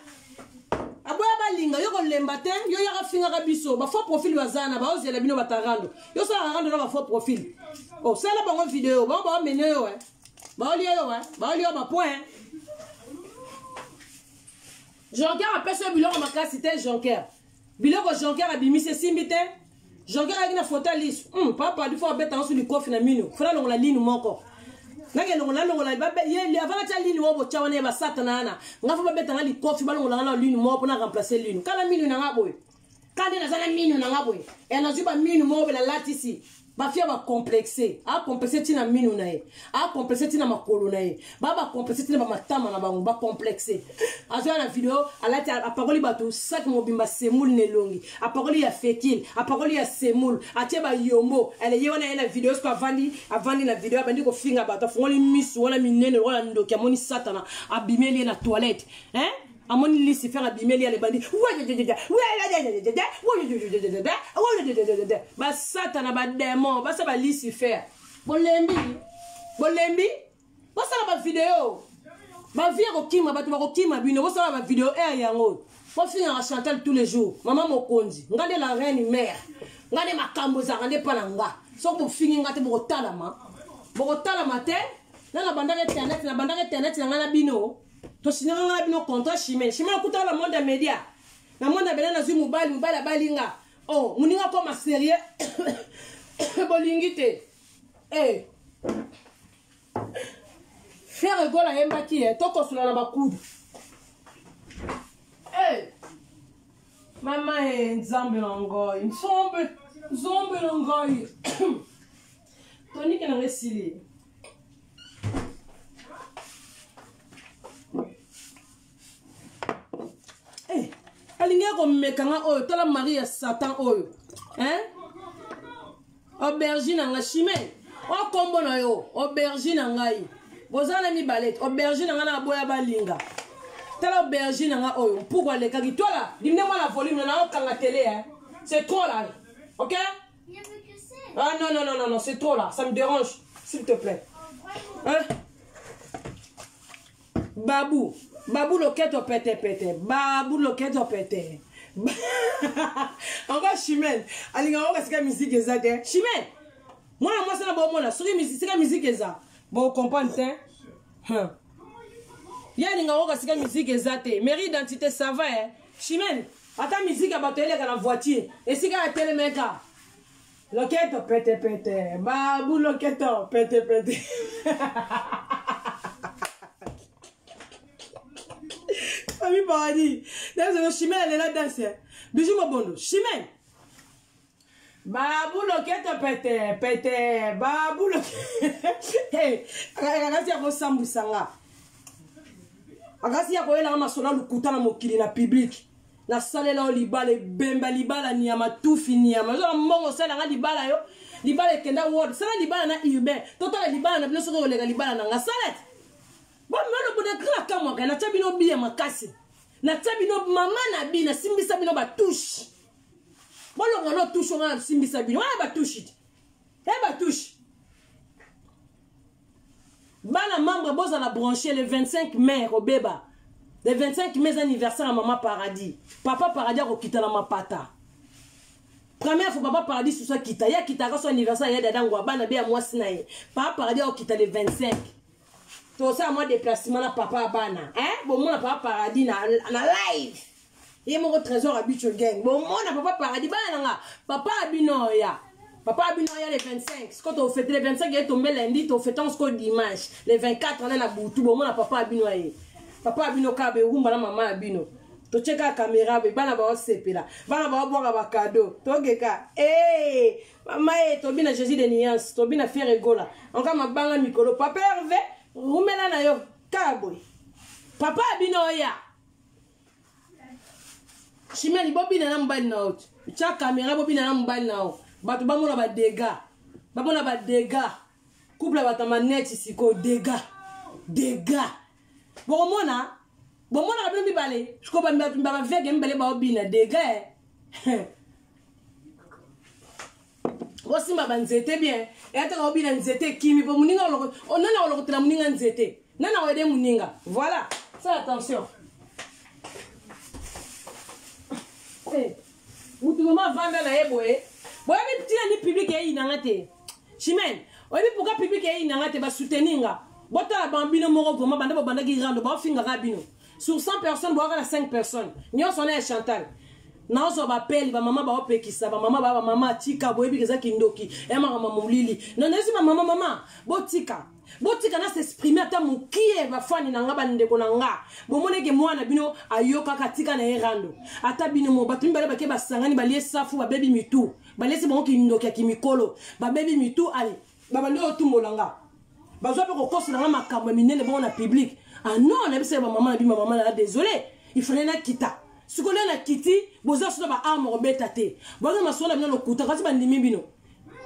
aboya balinga yo ko lemba te yo ya finga ka biso ba faux profil bazana ba ozela bino batarando yo sa rando na ba faux profil oh c'est la bonne vidéo ba mener yo ba oli ba point Jonker a personne biloko makasi te Jonker. Biloko Jonker a bimise simbite. Jonker a une photo lisse. Papa du faut beta sur le coffre na mino. Fera longo la ligne moko. Nage longo la ba ye avant ta ligne wobo chawane ba satana na. Ngafa ba beta ngali coffre ba longo la ligne mo pour na remplacer ligne. Kala mino na ngabo. Kande na zana mino na ngabo. E na zuba mino mo la latisi. Ba fia ba complexer. A complexer tina mino na ye. A complexer tina makolo na ye. Ba complexer tina ba matama na bango ba complexer. Azoya na vidéo alati a paroli bato sak mobimba semoul nelongi. A paroli ya fekil, a paroli ya semoul, atie ba yombo. Elle yona na vidéo sko avandi na vidéo bandi ko finga bato fongoli miss wala minene wala ndoki amoni satana abimeli na toilette. Amoni lisi faire abimeli les bandits. Ba satana ba démon, ba sa ba lisi faire. Bolembi. Ba sa ba vidéo. Ba vie ko kima ba to ko kima bino, ba sa ba vidéo yango. Ba finga chanter tous les jours. Maman Mokonzi, ngade la reine mère. Ngade makambo za ngade pananga. So ko fingi ngate bo talama. Bo talama te. Na bandaka internet na ngana bino. To sinanga ngana bino contrat chimé kuta la monde média na monde bela na zu mobali balinga oh muninga ko ma sérieux bolingite faire gola embaki to ko sula na bakudu mama nzambe ngoi nzombe ngoi toni kana ngesili alinga ko mekanga oyo tola Maria Satan oyo aubergine nga chimé o kombo na yo aubergine ngai bozana mi balette aubergine nga na boya balinga tola aubergine nga oyo pourquoi le kaki tola dimne moi la volume na o kanga télé c'est trop là OK ah non c'est trop là ça me dérange s'il te plaît Babou loketo pete. Babou loketo pete. Encore Chimène. Alinga oka sika musique ezate. Chimène. Moi ça na bon mona. Sika musique eza. Bon comprendre hein. Ya alinga oka sika musique ezate. Mairie d'identité ça va Chimène. Ata musique abatele ka na voiture. Et sika a télé meka. Loketo pete. Babou loketo pete. Famille paradis. Là, c'est le chimène, elle est là danse. Bijou Mobondo. Chimène. Babou loketo pete. Babou loketo. Hey, agasi ya ko sambu sanga. Agasi ya ko ela masona lukuta na mokili na public. Na salela o libala bemba libala ni ya matufi ni ya mazo mbongo sala nga libala yo. Libala kenda word. Sala libala na urbain. Tota libala na biso ko lega libala na nga salet. Bon, mais le bonheur craque à moi, na tabino bien ma casse. Na tabino maman na bi na simbisa bino ba touche. Bon, on a touche on a simbisa bino, ba touche. Ba touche. Bana membre boza la brancher le 25 mai au beba. Le 25 mai anniversaire à maman paradis. Papa paradis a quitté la mapata. Première fois papa paradis sous ça quitta, ya quitta son anniversaire ya dadangwa bana be à moi sinaye. Papa paradis a quitté le 25. Tout ça moi déplacement na papa bana bon mon papa paradis na live et mon trésor habituel gang bon mon papa paradis bana nga papa abinoya le 25 quand on fête le 25 est tombé lundi on fête on dimanche le 24 on est na boutou bon mon papa abinoya papa abino kabe rumba na mama abino to cheka caméra be bana ba osepela bana ba boka ba cadeau to geka mama to bina Jésus de nuance to bina faire rigola onka mabanga mikolo papa Hervé rumela na yo kaboy papa abino ya Chimeli bobina na mbali na ot cha caméra bobina na mbali na o bato bamona ba dégâts couple ba manette siko dégâts bomona ka bino bibale siko ba vege mbele ba obina dégâts Simba banzete bien et ta obina nzete kimi po muninga loko onana loko tela muninga nzete nana wede muninga voilà ça attention mutu mama vanda na eboe boya bi petit ni public e inangate Chimène obi pourquoi public e inangate ba souteninga bota bambino moko vraiment banda banda ki rando ba finga rabino sur 100 personnes boya na 5 personnes nyo sona Chantal na oso ba peli ba mama ba opekisa ba mama tika boyebi keza kindoki e mama mulili non nesi mama botika na s'exprimer ata mukie ba fani na ngaba ndeko na nga bomone ke mwana bino ayoka katika na erando ata bino mo batumbi bale bake basangani balie safu ba baby mitu balesi bongo kindoki ya kimikolo ba baby mitu ale ba bando otumbolanga bazwa pe ko kosa na makambo minene bongo na public ah non na bise ba mama na bi mama na désolé il fallait na kita sikola na kiti boza so ba arme robeta te boza masola bino lokuta kasi bandimi bino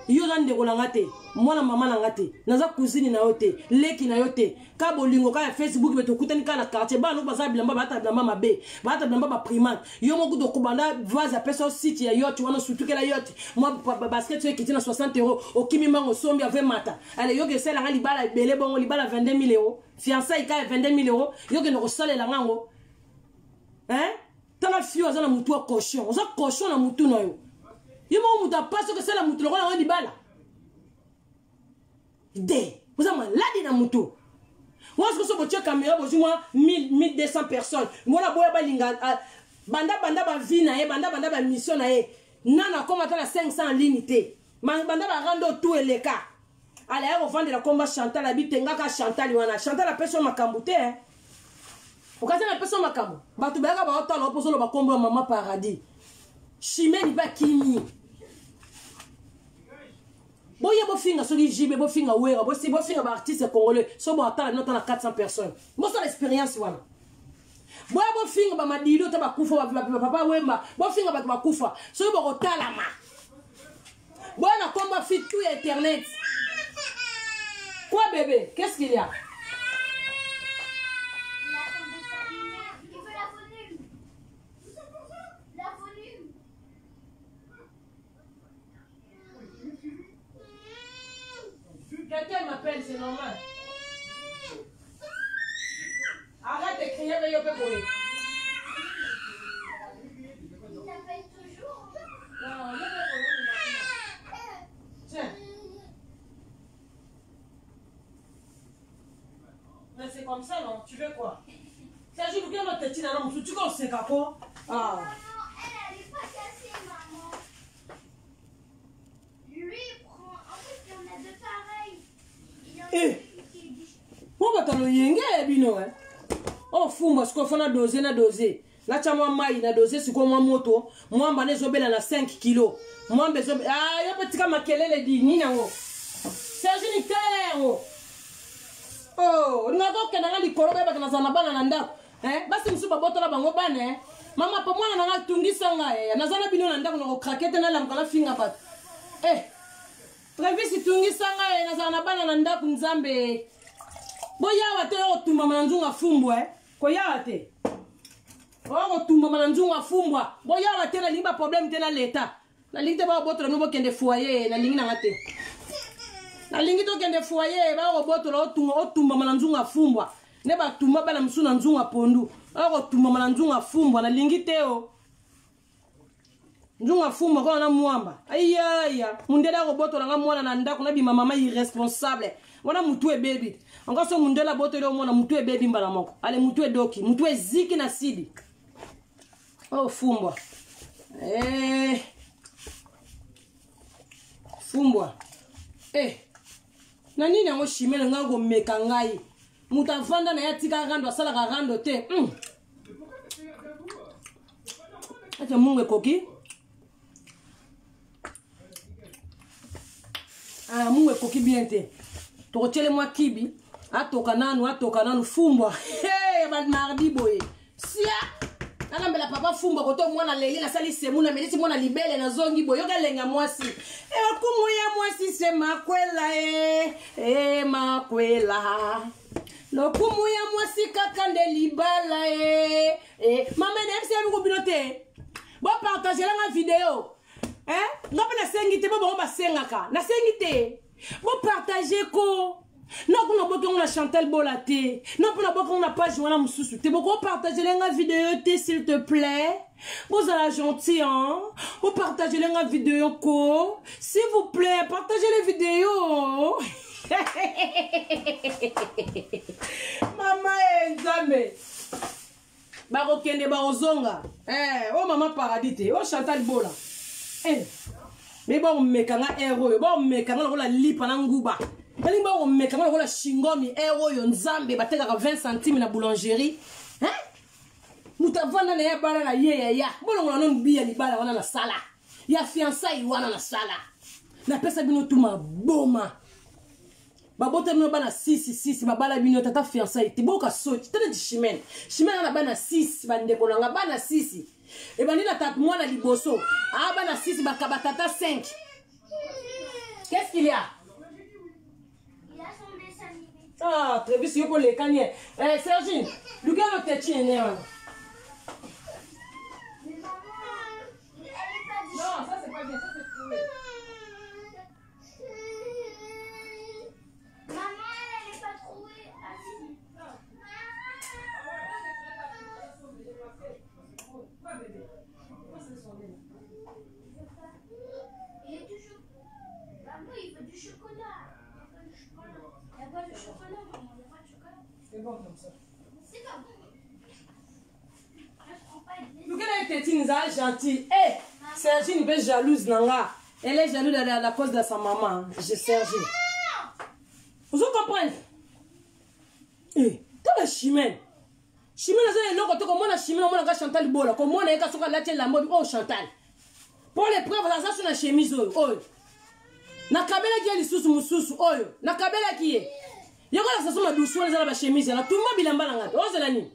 yo zande ko ngate mwana mama na ngate naza cousine na yote leki na yote ka bolingo ka Facebook beto kutani kana quartier ba no baza bilamba bata bilamba mabe bata bilamba ba primate yo mo kudo kubanda vaze a peso site ya yote wana sutukela yote moi basket yo kiti na 60 € okimi mango sombi ave mata ale yo ke sela ngali bala bele bongo libala 22 000 €, fiançailles ka 22 000 €, yo ke no kosalela ngango tala fio azana mutu wa cochon oza cochon na mutu na yo yimo muta paso que c'est la mutu lokona ngani bala de oza maladi na mutu wasi ko so botia caméra bozuma 1200 personnes ngona boya balinga banda ba vie na ye banda ba mission na ye nana koma tala 500 limité banda ba rando tout eleka ala ya vendre la combat Chantal abitenga ka Chantal wana Chantal a personne makambute okaza na personne makambo batu beka ba otala oposo lo ba kombo mama paradis Chimène ba kimi boya bofinga soki jibe bofinga wera bofinga ba artiste congolais so bo atala nota na 400 personnes mo ça l'expérience wana boya bofinga ba madilo ta ba kufa ba papa wemba bofinga ba kufa so bo otala ma boya na komba fit tout internet quoi bébé qu'est-ce qu'il y a Quelqu'un m'appelle, c'est normal. Arrête de crier, mais il peut courir. Il t'appelle toujours? Non, il peut courir. Tiens. Mais c'est comme ça, non? Tu veux quoi? C'est juste que notre tête, non, tu sais quoi? Ah. Maman, elle n'est pas cassée, maman. Lui, prend. En fait, il y en a deux pareils. Mo batalo yenge bino oh fumba siko fona doser na doser la chamwa mai na doser siko mwa moto mwamba nezobela na 5 kg mwamba zo yo petika makelele di nina ngo c'est une terre oh ngako kenanga likoro ba kana zana bana na ndako basi msuba botola bango bane mama po mwana nanga tungisa nga nazana bino na ndako ngo krakete na lamkala finga bat Travis tungisa nga nazana bana na ndako nzambe boya wate otumba manzunga fumbwa ko ya wate otumba manzunga fumbwa boya wate na limba problème te na leta na lingte ba botola no bokende foyer na lingi na ngate na lingi to kende foyer ba botola otumba manzunga fumbwa ne ba tumba bana msuna nzunga pondu otumba manzunga fumbwa na lingi teo Njunga fumba kwa na muamba. Ayaya, mundela roboto nga mwana na ndako na bi mama irresponsable. Wana mutu e baby. Encore so mundela boto le mwana mutu e baby mbala moko. Ale mutu e doki, mutu e ziki na sidi. Oh fumba. Fumbwa. Na nini ngo shimela nga go meka ngai. muta vanda na ya tika rando asala ka rando te acha mungu ekoki mungu ekoki bien te tokotele mwa kibi atoka nanu fumbwa mardi boye sia nalambela papa fumbwa koto mwana leli nasali semuna melisi mwana libele na zongi boye yokalenga mwasi kumu ya mwasi se makwela makwela lokumu ya mwasi kaka nde libala mama nayebisi ya bikobino te bopartage langa video ngape nasengi te bo bango basengaka nasengi te bopartage ko nakuna bokengo na Chantal Bola te napona bokengo na page wana mosusu te bokopartage lenga video te s'il te plaît bozala gentil hein bopartage lenga video ko s'il vous plaît partagez les vidéos mama nzambe bakokende bakozonga o mama paradis te o Chantal Bola mais bomekanga oyo bomekanga lokola lipa na nguba balingi bomekanga lokola shingomi oyo nzambe batekaka 20 centimes na boulangerie mutu avanda na ye bala na ye ya bolongola no biya libala wana na sala ya fiançailles wana na sala napesa bino tu maboma babota bino bana 6 babala bino tata fiançailles te boka soti tata di chimene na bana 6 bandeko nanga bana 6 et bandi na tata mwana liboso bana 6 bakaba tata 5. Qu'est-ce qu'il y a? Il a son dessin animé. Très bien, c'est pour les caniers. Sergine, regarde le tête. Mais maman, elle est pas du Non, ça c'est pas bien, ça c'est trouvé. Maman, elle est pas trouée. Ah si. Il est toujours... Maman, il veut du chocolat. Il n'y a pas de chocolat, maman. Il n'y a pas de chocolat. C'est bon comme ça. C'est comme... Je prends pas de... Regarde la tête, nous a gentil. Sergine est jalouse, nanga. Elle est jalouse à la cause de sa maman. Sergine. Vous comprenez? T'as la chimène. Chimène, c'est un autre comme on a chimène, on a Chantal Bola. Comme on a un sur la tête, la mode, oh Chantal. Pour les preuves, ça sur la chemise, oh. Nakabela qui est les sous-sous, oh. Nakabela qui est. Y'a quoi ça sur ma douceur, les la chemise, là, tout le monde bilan balanga. Oh, c'est la nuit.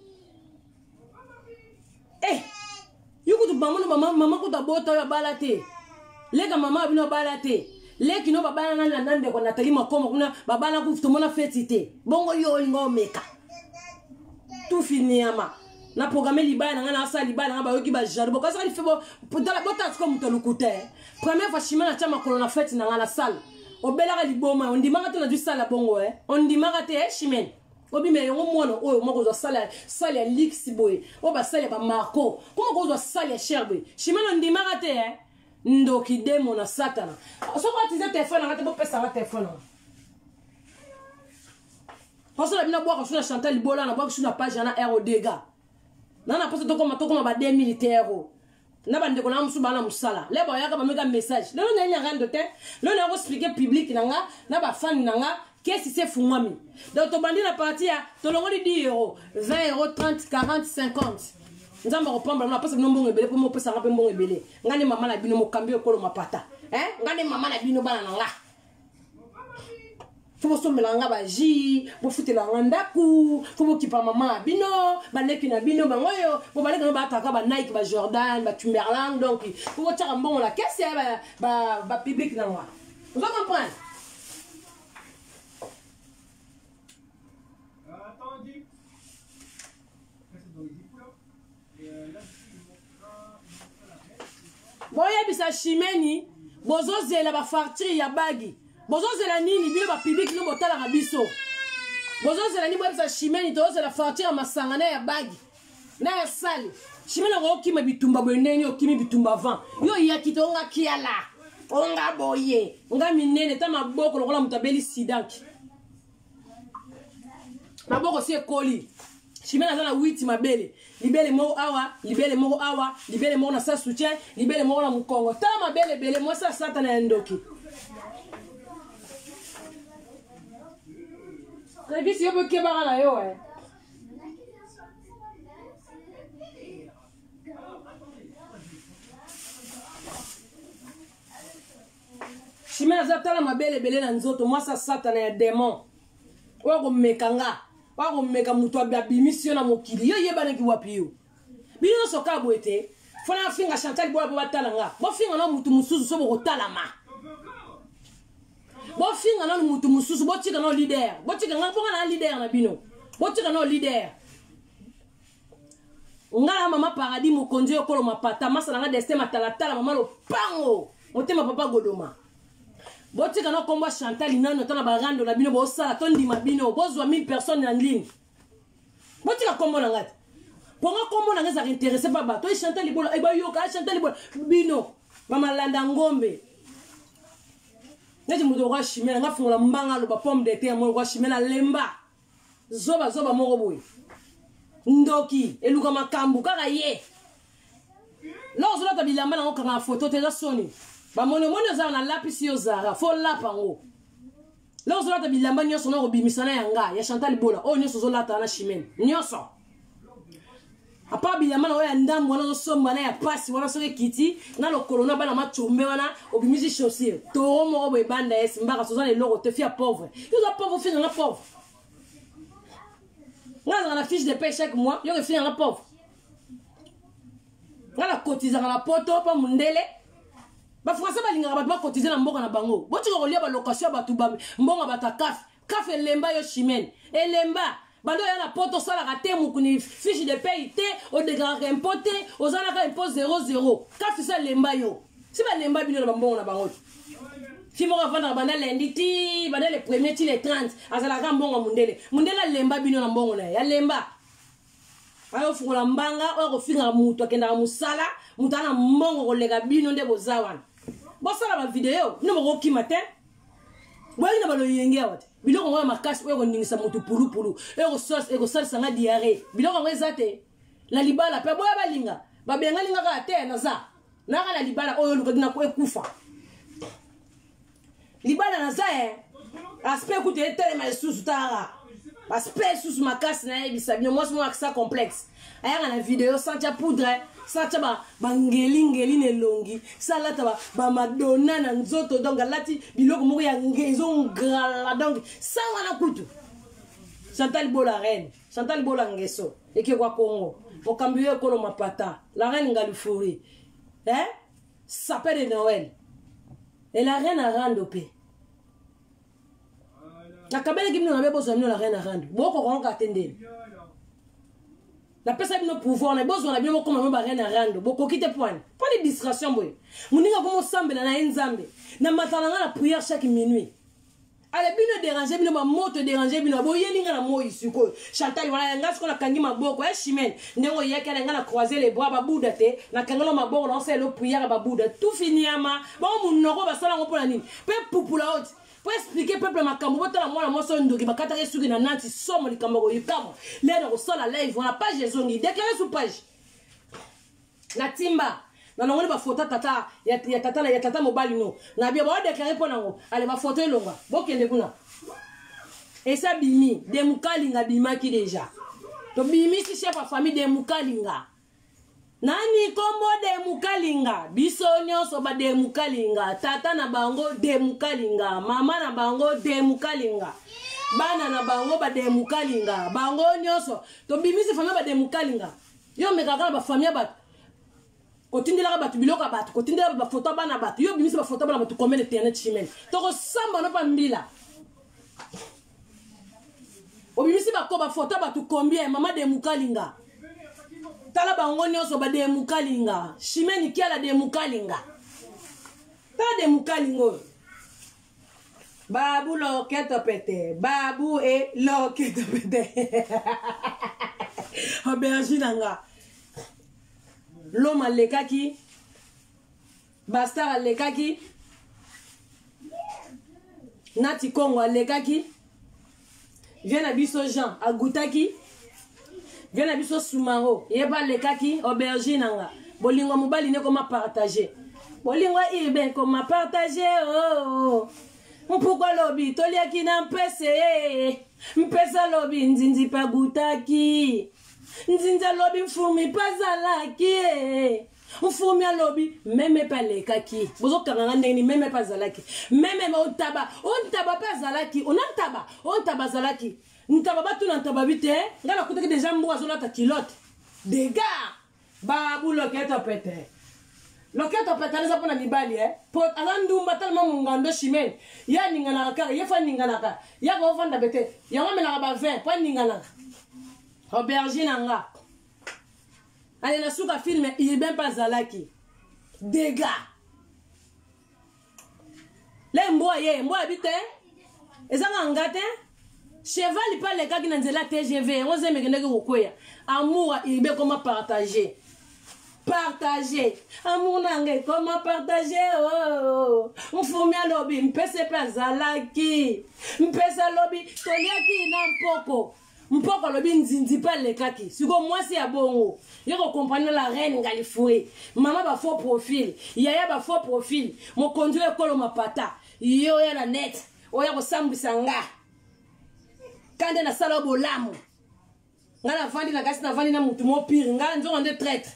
Yuko tu maman ko ta bota ya balate. Lega mama abino balate. Leki no babana na nande ko Nathalie makoma kuna babana ku futomona fetite. Bongo yo lingo meka. Tout fini ama. Na programme libana ngana asa libana ngaba yoki ba jarbo. Kasi ali febo potala bota ko mutolukute. Première fois chimana chama ko na fete na ngala salle. Obela ka liboma on dimanga to na du salle bongo On dimanga te chimene. Obi me yongo mwana oyo moko zo sala ya lix boy oba sala ba marco comment ko zo sala sherbe chimana ndimaka te ndoki demo na satana so ko tiza téléphone ngate bo pesa nga téléphone parce que bina boka suna Chantal Bola na boka suna page na Rodega nana poste to koma ba 2 militaires na bande ko na musu bana musala le ba yaka ba mega message le na nya rando te le na ko expliquer public nanga na ba fan nanga. Qu'est-ce que c'est Fumami? Donc, tu bandit la partie à 10 €, 20 €, 30, 40, 50. Nous allons reprendre, parce que nous avons un pour nous, ça va bon ébélé. Ngani maman la bino mo cambio kolo mapata. Ngani maman la bino bana nga. Faut so melanga ba ji, bo futela ngandaku, faut bo kipa maman bino, ba leki na bino ba ngoyo, bo ba leki ba taka ba Nike ba Jordan, ba Timberland donc faut tira bon la caisse ba public na nga. Vous comprenez? Boya bisa chimeni bozo zela ba facture ya bagi bozo zela nini bino ba public no botala ka biso bozo zela ni boya bisa chimeni to zela facture masangana ya bagi na ya sali chimeni ngo kima bitumba bweneni okimi bitumba van yo ya kitonga kiala onga boye onga minene ta maboko lokola mutabeli sidanki maboko se koli chimena zana 8 mabele libele moko awa libele moko awa libele moko na sa soutien libele moko na mukongo ta mabele bele mo sa sata na ndoki Service yo peut kebara na yo eh. Chimene azatala mabele belé na nzoto moi ça satana ya démon. Wa ko mekanga, wa ko meka muto abimisi na mokili. Yo yebana ki wapi yo. Bino soka boete. Fona finga Chantal bola bo batala nga. Bo finga na mutu mususu so bo talama. Bo finga na mutu mususu bo tika na leader. Bo tika nga bonga na leader na bino. Bo tika na leader. Ngala mama paradis mo konje okolo mapata masala nga destin matalatala mama lo pango. Motema papa godoma. Bo tika na komba Chantal inano tana barando na bino bo sala tondi mabino bozwa 1000 personnes en ligne. Bo tika kombo na ngati. Ponga kombo na ngeza intéressé pa ba to Chantal libola e ba yo ka Chantal libola bino mama landa ngombe. Neti mudo kwa Chimene nga fungola mbanga lo ba pomme de terre mo kwa Chimene lemba. Zoba moko boy. Ndoki eluka makambu kaka ye. Lozo lata bilamba na ngokanga photo te za soni. Ba mono za na lapisi yo zara fo lapa ngo. Lozo lata bilamba nyoso na obimisana yanga ya Chantal libola o nyoso zo lata na Chimene. Nyoso. Apa bilamba na oya ndambo wana zo somba na ya pasi wana soke kiti na lo corona bana machombe wana obimisi chaussure. To mo bo banda es mbaka sozana le logo te fia pauvre. Yo za pauvre fina na pauvre. Nga na fiche de paie chaque mois, yo fina na pauvre. Nga la cotiser na poto pa mundele. Ba français ba linga ba cotiser na mboka na bango. Bo tiko kolia ba location ba tu ba mbonga ba ta kaf lemba yo Chimene. Elemba bando ya na poto sala ka te mukuni fiche de paie te o déclarer impoté ozana ka impôt 00. Kaf ça lemba yo. Si ba lemba bino na mbonga na bango. Si vous avez un bandel lundi, bandel le premier, les 30, azala ka mbongo mundele. Mundele lemba bino na mbongo na ya lemba. Ayo fungola mbanga, oyo finga muto akenda musala, mutana mbongo kolega bino nde bozawana. Bosala ba video, bino moko kimate. Bwali na balo yenge awate. Biloko ngwa makasi oyo koningisa mutu pulu. Ego sauce sanga diarrhée. Biloko ngwa ezate. La libala pe boya balinga. Ba benga linga ka te na za. Na la libala oyo lukadina ko ekufa. Libala na za aspect écoutez tellement sous tara aspect sous ma casse na ebisa bien moi c'est ça complexe aya na vidéo santia poudre santia ba ngeli ne longi salata ba madonna na nzoto donc lati biloko moko ya ngezo ngala donc ça wana kutu Chantal Bola reine Chantal Bola ngeso eke kwa Congo okambio ko lo mapata la reine Ngalufuri sapin de Noël et la reine a randopé. La cabane qui nous a besoin de la reine a rendu. Beaucoup on a attendu. La personne n'a pouvoir, on a besoin de bien comme la reine a rendu. Beaucoup qui te poigne. Pas de distraction, boy. Mouniga comme sambe na enzambe. Na matana la prière chaque minuit. Allez bien déranger, bien ma moto déranger, bien boye linga na mo ici ko. Chantal wala nga ko na kangi maboko ya Chimene. Ndengo yeke nga na croiser les bras ba bouda te. Na kangalo maboko na c'est le prière ba bouda. Tout fini ama. Ba mo noko ba sala ngo pona nini. Pe pupula oti. Pour expliquer peuple makambo botala mwana moso ndoki bakata kesuki na nanti somo likambo yikamo lena ko sala live na page ezongi déclarer sur page na timba na ngoni ba photo tata ya tata mobali no na bia ba déclarer pona ngo ale ba photo elonga bokende kuna et ça bimi de mukalinga bimaki déjà to bimi si chef de famille de mukalinga nani kombo de mukalinga biso nyonso ba de mukalinga tata na bango de mukalinga mama na bango de mukalinga bana na bango ba de mukalinga bango nyonso to bimisi famille ba de mukalinga yo mekaka ba famille ba kotindela ba biloko ba kotindela ba photo bana ba yo bimisi ba photo bana ba combien de terrain Chimene to ko samba na pa mbila obimisi ba ko ba photo ba combien mama de mukalinga tala bango nyonso ba de mukalinga Chimene kiala de mukalinga ta de mukalingo babu lo keto pete babu e lo keto pete aubergine nga loma lekaki bastar lekaki nati Kongo lekaki vient à biso Jean agutaki vient à biso Soumaro yeba lekaki aubergine nga bolingo mobali ne koma partager bolingo ibe koma partager oh pourquoi lobby toliaki na mpese mpesa lobi nzinzi pa gutaki nzinza lobi mfumi pa zalaki mfumi lobi meme pa lekaki bozo kanganga ndeni meme pa zalaki meme ontaba pa zalaki ontaba zalaki ntaba batu na ntaba bite ngala kutaki deja mbuga zola ta kilote dega babu loketo pete neza pona mibali po azandumba tellement mungando chimene ya ningana ka ya fa ningana ka ya ko fanda bete ya ngomela ba 20 po ningana aubergine nga ale na suka film il ben pas zalaki dega le mbo habite ezanga ngate cheval pas le kaki na nzela TGV ngoze mekendeke kokwea amour il be comment partager amour nange comment partager mfumi alobi mpese pa zalaki mpesa lobi toliaki na mpoko lobi nzinzi pa lekaki siko mwasi ya bongo yoko comprendre la reine ngalifoue mama ba faux profil yaya ba faux profil mo conduire ekolo mapata yo ya na net oya kosambisa nga kande na sala bolamu ngala vandi na kasi na vandi na mutu mo pire nga nzongo nde traître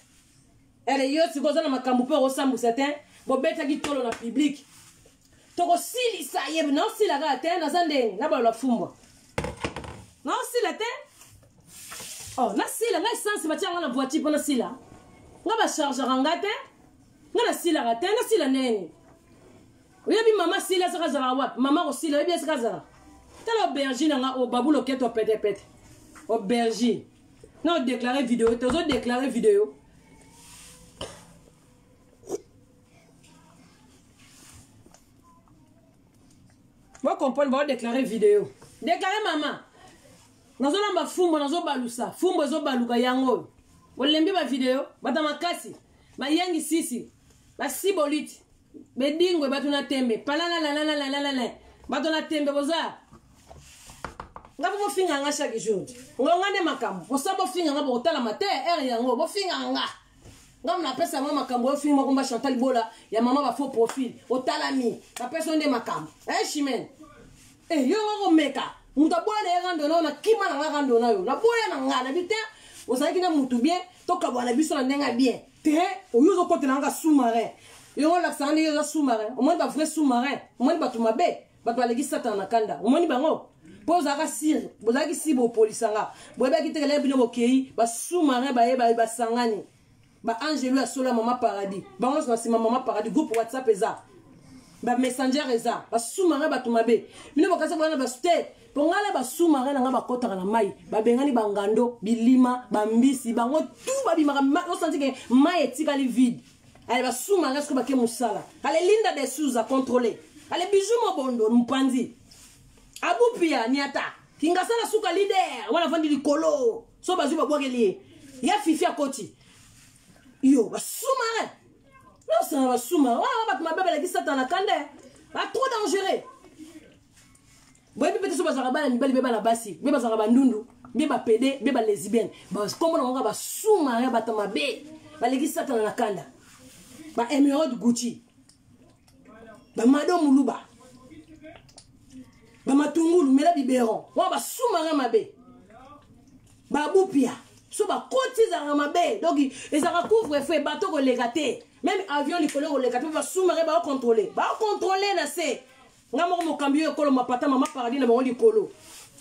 ele yo sikoza na makambo pe osambisa te bobeta kitolo na public toko silisa yebe no sila ga te na zandeni na ba la fumba no sila te oh na sila nga essence batianga na voiture pona sila nga ba charger nga te nga na sila ga te na sila neni oyebi mama sila saka zara wapi mama ko sila oyebi saka zara tala aubergine nga o babu loketo pete aubergine na déclarer vidéo tozo déclarer vidéo va comprendre va déclarer vidéo déclarer maman nazo lamba fumbo nazo balusa fumbo zo baluka yango olembi ba vidéo bata makasi ba yangi sisi ba siboliti bedingwe batuna tembe palala la batuna tembe boza ngabo mofinga nga chaque jour ngongande makambo bosabo finga nga botala mate yango bo finga nga ngam na pesa mama makambo finga komba Chantal Bola ya mama ba faux profil otalami na pesa onde makambo chimene yo ngo meka mutabola na ngando na kima na ngando na yo na boya na ngana bite osaki na mutu bien toka bwana biso na ndenga bien te oyo kote na nga sous-marin yo la sande yo sous-marin o moni ba vrai sous-marin o moni ba tumabe ba to alegi satan na kanda o moni bango poza ka sir bozaki sibo polisanga boyeba kitekele bino bokei ba sous-marin ba sangani ba angelu asola mama paradis bango na sima mama paradis groupe WhatsApp eza ba messenger eza ba sous-marin ba tumabe bino bokasa bwana ba ste pongala ba sous-marin nga ba kotaka na mai ba bengani bangando bilima bambisi bango tout ba bimaka no senti que mai etikali vide ale ba sous-marin sko ba ke musala ale linda des sous à contrôler ale bijou mo bondo mpanzi abupia niata kingasala suka leader wana vandi likolo so bazu ba bwakeli ya fifi akoti yo ba sous-marin non ça va sous-marin ba ma bébé la ki satan na kande ba trop dangereux boy bi so bazaka bana mibali beba na basi beba zaka bandundu beba pede beba lesbienne ba komona nga ba sous-marin ba tamabe ba leki satan na kanda ba Emerald Gucci ba Mado Muluba ba Matungulu mela biberon wa ba sous-marin mabe ba bupia so ba kotiza mabe donc ezaka couvre feu bato ko legate même avion likolo ko legate ba sous-marin ba contrôler na se ngamo mo kambio ekolo mapata mama paradis na bango likolo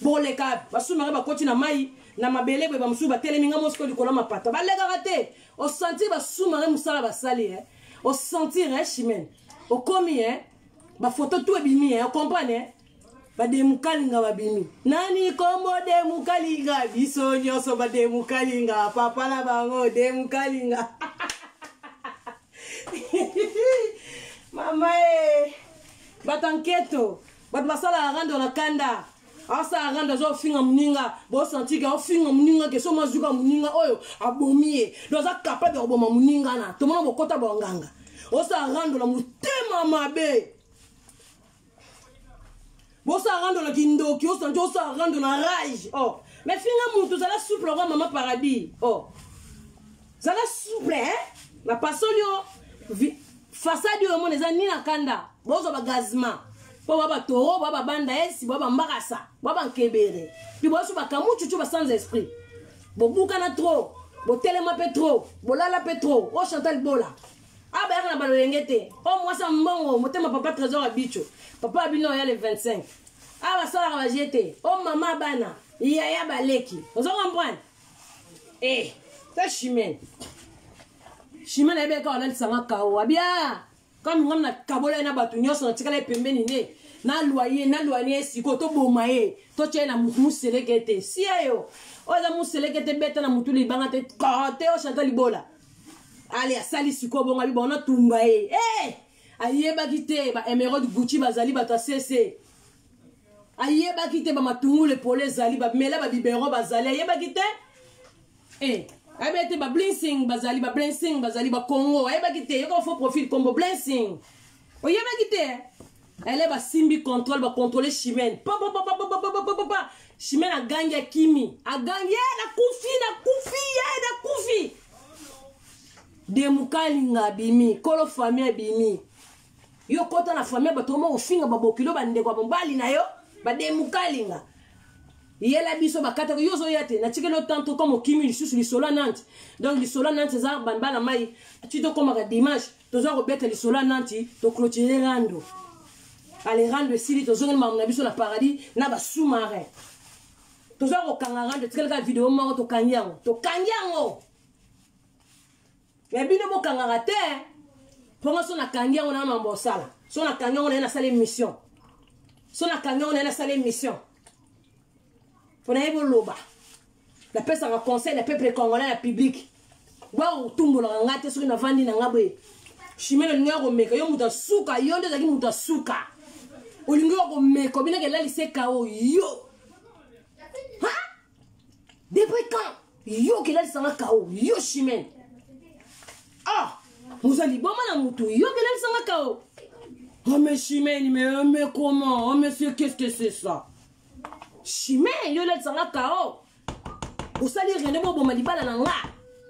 bo leka ba sous-marin ba koti na mai na mabele ba musu ba telemi ngamo sko likolo mapata ba lega te o sentir ba sous-marin musala ba sali o sentir chimene o komi ba photo tout ebimi o comprendre ba de mukalinga ba bimi nani kombo de mukalinga biso nyoso ba de mukalinga papa la bango de mukalinga mama batanketo bat basala rando na kanda asa rando zo finga muninga bo senti ka finga muninga ke so mazuka muninga oyo abomie doza capable de boma muninga na to mona bokota bonganga osa rando la mutema mabe bosa rando la kindoki osanti osa rando na rage oh mais finga mutu zala souple roi mama paradis oh zala souple la pasolio façade yo mona za ni na kanda bozo ba gazma po baba toro baba banda esi baba mbakasa baba nkebere puis boso bakamu chuchu ba sans esprit bobuka na trop botelema pe trop bolala pe trop o Chantal Bola aba yaka na balolengete o mwasa mbongo motema papa trésor abicho papa abino ya le 25 aba sala ka bajete o mama bana yaya baleki ozo comprendre ta chimene ebe ka ona tsanga kawo abia comme ngam na kabola na batu nyoso na tikala pembeni ne na loyer siko to boma to chena muselekete si ayo oza muselekete beta na mutuli banga te kote o Chantal Bola ali asali siko bonga bi bona tumba ayeba kite ba Emerald Gucci bazali bata CC ayeba kite ba matungu le pole zali ba mela ba bibero bazali ayeba kite ayeba te ba blinsing bazali ba Congo ayeba kite yoko fo profil combo blinsing oyeba kite elle va simbi contrôle va contrôler Chimène Chimène a gagné Kimi a gagné na kufi Demukalinga bimi kolo famille bimi yo kota na famille batomo ofinga babokilo bande kwa mbali na yo ba Demukalinga yela biso bakata ko yozo yate na tikelo tanto comme Kimi lisusu lisolo Nantes donc lisolo Nantes za banbala mai tu to comme ka dimanche tozo ko beta lisolo Nantes to clôturer rando allez rendre sili tozo ngema na biso na paradis na ba sous-marin tozo ko kanga rando tikelo ka vidéo mo to kanyango mais bino mo kanga te pour so na kanyango na mambo sala so na kanyango na sala mission pour na yebo loba la pesa ka conseil le peuple congolais la public wa utumbola ngate so na vandi na ngabwe Chimène ngako meka yo muta suka yo nde zaki muta suka olingo ko meka bina ke la lycée kao yo ha depuis quand yo ke la lycée kao yo Chimène muzali boma na mutu yo ke la lycée kao oh mais Chimène mais comment oh monsieur qu'est-ce que c'est ça Chimène yo la lycée kao osali rien bo boma libala na nga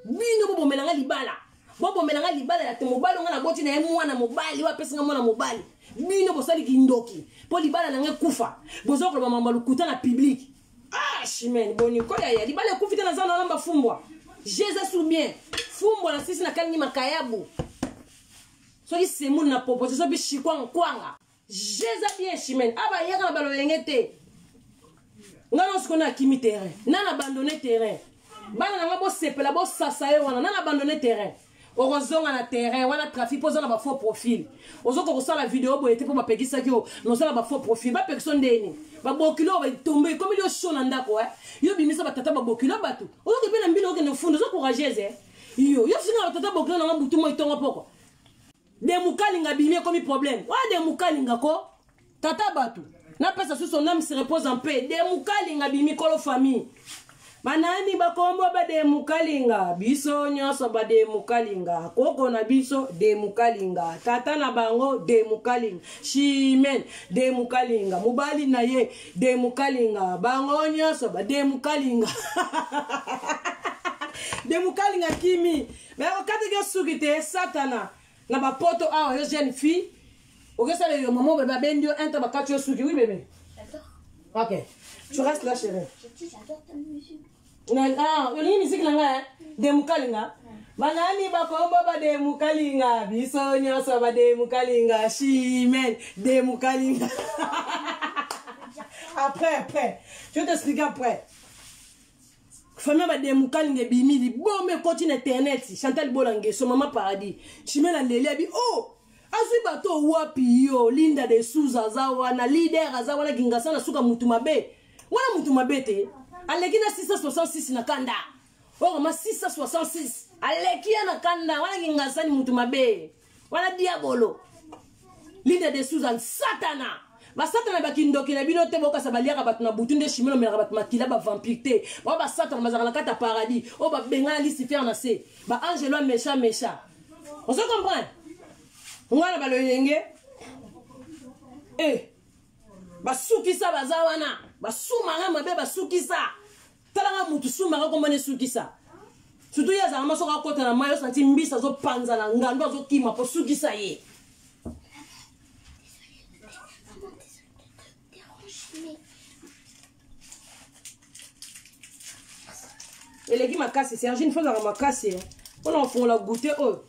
bino bo bomela nga libala bobo melanga libala ya te mobali nga na boti na mwana mobali wa pesa nga mwana mobali bino bosali kindoki po libala na nga kufa bozoko ba mama lukuta na public Chimène boni ko ya libala kufita na zana namba fumbwa Jesus ou bien fumbwa na sisi na kangi makayabu so ki semul na popo so bi shikwanga kwanga Jesus bien Chimène aba yaka na balo yengete ngano skona kimi terrain nana abandonner terrain bana na bo sepela bo sasa ye wana nana abandonner terrain orozonga na terrain wana trafic poza na ba faux profil ozoko ko sala vidéo bo ete po ba pekisa ki no sala ba faux profil ba personne ndeni ba bokilo ba tomber comme yo shona ndako yo bimisa ba tata ba bokilo batu ozoko pe na mbilo ke no fundo zo courageuse yo singa ba tata bokilo na butu mo itonga poko Demukalinga bimie comme problème wa Demukalinga ko tata batu na pesa sous son âme se repose en paix Demukalinga bimi kolo famille Manani bakombo ba Demukalinga biso nyoso ba Demukalinga koko na biso Demukalinga tata na bango Demukalinga Chimène Demukalinga mobali na ye Demukalinga bango nyoso ba Demukalinga Demukalinga Kimi mais okate ke sukite satana na ba poto yo jeune fille okesa le maman ba bendio enta ba katio suki oui bébé j'adore OK tu restes là chérie j'adore ta musique yoni musique nanga Demukalinga banani bakombo ba Demukalinga biso nyoso ba Demukalinga Chimène Demukalinga après je vais t'expliquer après famille ba Demukalinga bimi li bombe continue internet Chantal Bola so mama paradis Chimène aleli abi azwi bato wapi yo Linda de Souza zawana leader azawana gingasa na suka mutu mabe wana mutu mabe te aleki na 666 na kanda ma 666 aleki na kanda wana gingasa ni mutu mabe wana diabolo Linda de Souza satana ba satana ba kindoki na bino te boka sabaliaka bato na butu nde Chimène melaka bato makila ba vampire te ba satana mazaka na kata paradis ba benga Lucifer na se ba angelo méchant on se comprend ngana balo yenge basukisa bazawana basumanga mabe basukisa talanga mutu sumanga komane sukisa surtout ya za masoka kota na mayo santi mbisa zo panza na ngando zo kima po sukisa ye eleki makasi Serge une fois za makasi on a fond la goûter oh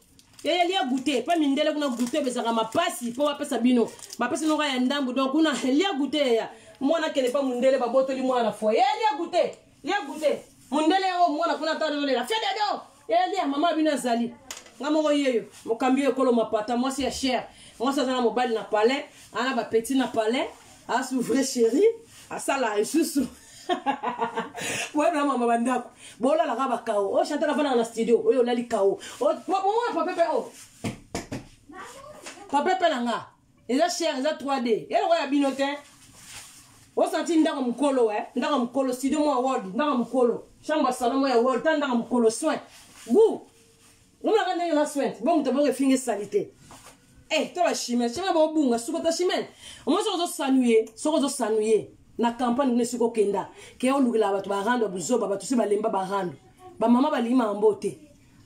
ya lia goûter pas mindele kuna goûter bezaka mapasi po apesa bino mapesi no ya ndambu donc kuna lia goûter ya mwana kele pa mundele ba botoli mwana fo ya lia goûter mundele o mwana kuna tano la fede do ya lia mama bino zali ngamo yeyo mokambi ekolo mapata moi c'est cher moi ça na mobile na palais ana ba petit na palais a s'ouvrir chéri a sala isusu ouais vraiment mama ndako bola la raba kao o chanter avant na studio o lali kao o papa langa eza cher eza 3D yelo ya binote o senti ndako mkolo ndako mkolo studio mo award ndako mkolo chambre salon mo ya award ndako mkolo soin bu on a gagné la soin bon tu vas finir salité toi la chimène tu vas bon bunga suko ta chimène on va se sanuyer na campagne ne suko kenda ke o lugila batu ba rando buzoba batu se balemba ba rando ba mama ba lima mbote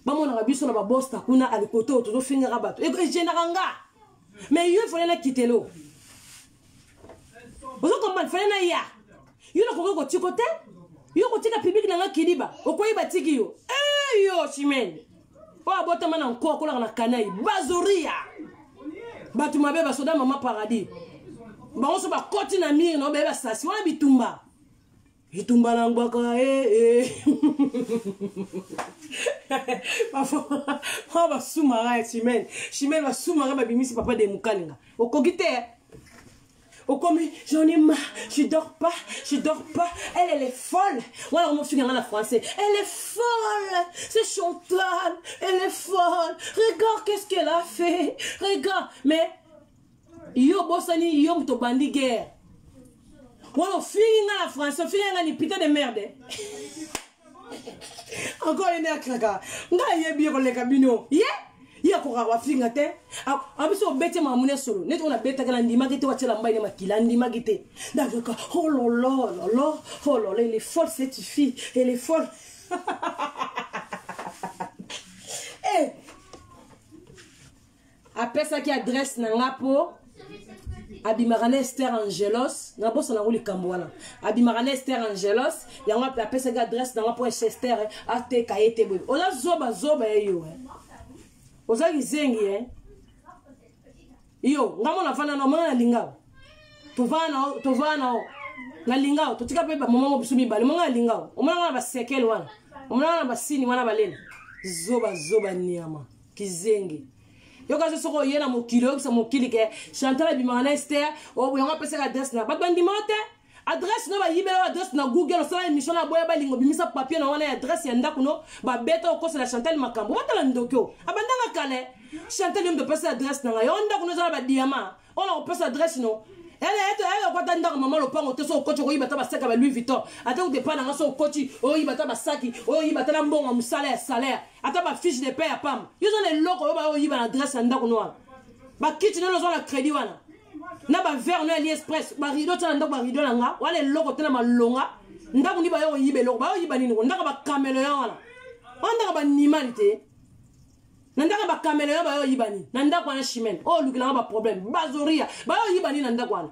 ba mona ka biso na ba bosta kuna ali koto to finira batu e généranga mais il faut aller quitter l'eau vous comprenez faut aller ya yo na ko tikote yo ko tika public na kiliba okoyiba tiki yo yo chimène o abota mana nko ko na kanai bazoria batu mabe ba soda mama paradis ba on so ba koti na mire no beba sasi wana bitumba na ngwaka ba sumara chimène ba sumara ba bimisi papa de mukalinga okogite okomi j'en ai marre je dors pas elle est folle voilà on finit en français elle est folle c'est Chantal elle est folle regarde qu'est-ce qu'elle a fait regarde mais yo bosani yo mto bandi guerre voilà finit en français finit en putain de merde encore une akaka nga yebi ko le kabino ya ko wa finga te abiso bete mamune solo neto na beta kana ndima kete wachela mbaine makila ndima kete d'accord oh là elle est folle cette fille elle est folle après ça qui adresse na ngapo Abimarane Esther Angelos na bossa na roli kambwana Abimarane Esther Angelos yango après ça qui adresse na ngapo Esther ate kayete boy ola zoba yo oza kizengi yo ngamo na fana no mwana lingao tovana na lingao totika pe ba mama bisumi bali mwana lingao omwana ba sekel wana omwana ba sini wana balena zoba niama kizengi yo kazo soko yena mokilo kisa mokili ke Chantal Abimarane Esther o yanga pesa adresse na bandi mote adresse no ba yibela adresse na Google sala émission na boya balingo bimisa papier na wana adresse ya ndako no ba beta ko la Chantal makambo watala ndokyo abandanga kale Chantal yom de pesa adresse na yo ndako no za ba diamant on la pesa adresse no elle kwata ndako mama lopango te so kocho ko yibata ba saka ba Louis Vuitton ata ko depa na so kochi o yibata ba saki o yibata na mbongo mu salaire ata ba fiche de paie ya pam yo zo le loko yo ba o yiba adresse na ndako no ba kiti no zo la crédit wana na ba verre no AliExpress ba rideau tana ndako ba rideau nga wale loko tena malonga ndako ni ba yo yibe loko ba yo yiba nini ndako ba kamelo ya wana ndako ba nimalite ndako ba kamelo ya ba yo yiba ni ndako na chimène o lukila ba problème bazoria ba yo yiba ni ndako wana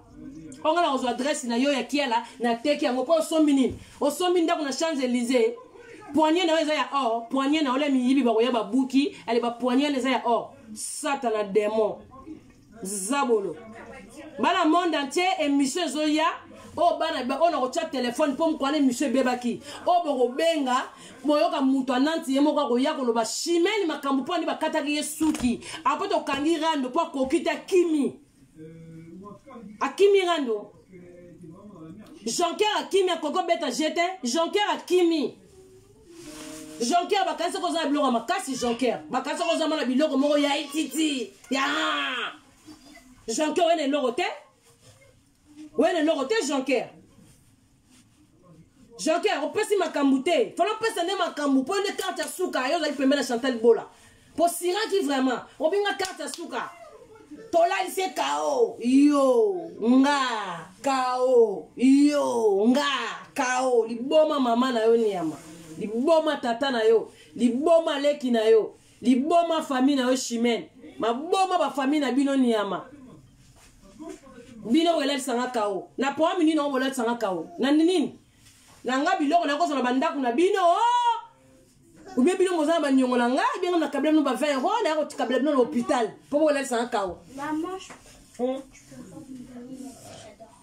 ongala ozo adresse na yo ya kiela na teki yango po sombi nini o sombi ndako na Champs-Élysées poignée na eza ya or poignée na ole mi yibi ba ko ya ba buki ale ba poignée eza ya or satana démon zabolo bana monde entier émission zoya o bana ba on a téléphone pour ko aller monsieur bebaki o boko benga moyoka mutu ananti yemo ko ya ko loba chimène makambu po ni bakata ki yesuki apoto kangira ndo po kokita kimi akimi rando Jonker akimi akoko beta jete Jonker akimi Jonker bakanisa ko za biloko makasi Jonker bakanisa ko za mana biloko moko ya ititi ya Jonker wene lorote Jonker opesi makambute falo pesa ne makambu po ne carte suka yo za pembe na Chantal Bola po sira ki vraiment obinga carte suka tola ise kao yo nga kao liboma mama na yo niama liboma tata na yo liboma leki na yo liboma famille na yo chimène maboma ba famille na bino niama bino wele sanga kao na po amini no wele sanga kao na nini na nga biloko na ko so na bandako na bino ou bien bino mozana ba nyongo na nga bien na kabla no ba 20 euros na ko kabla no l'hôpital pour voler ça en cao. Maman, je peux faire du banane, j'adore.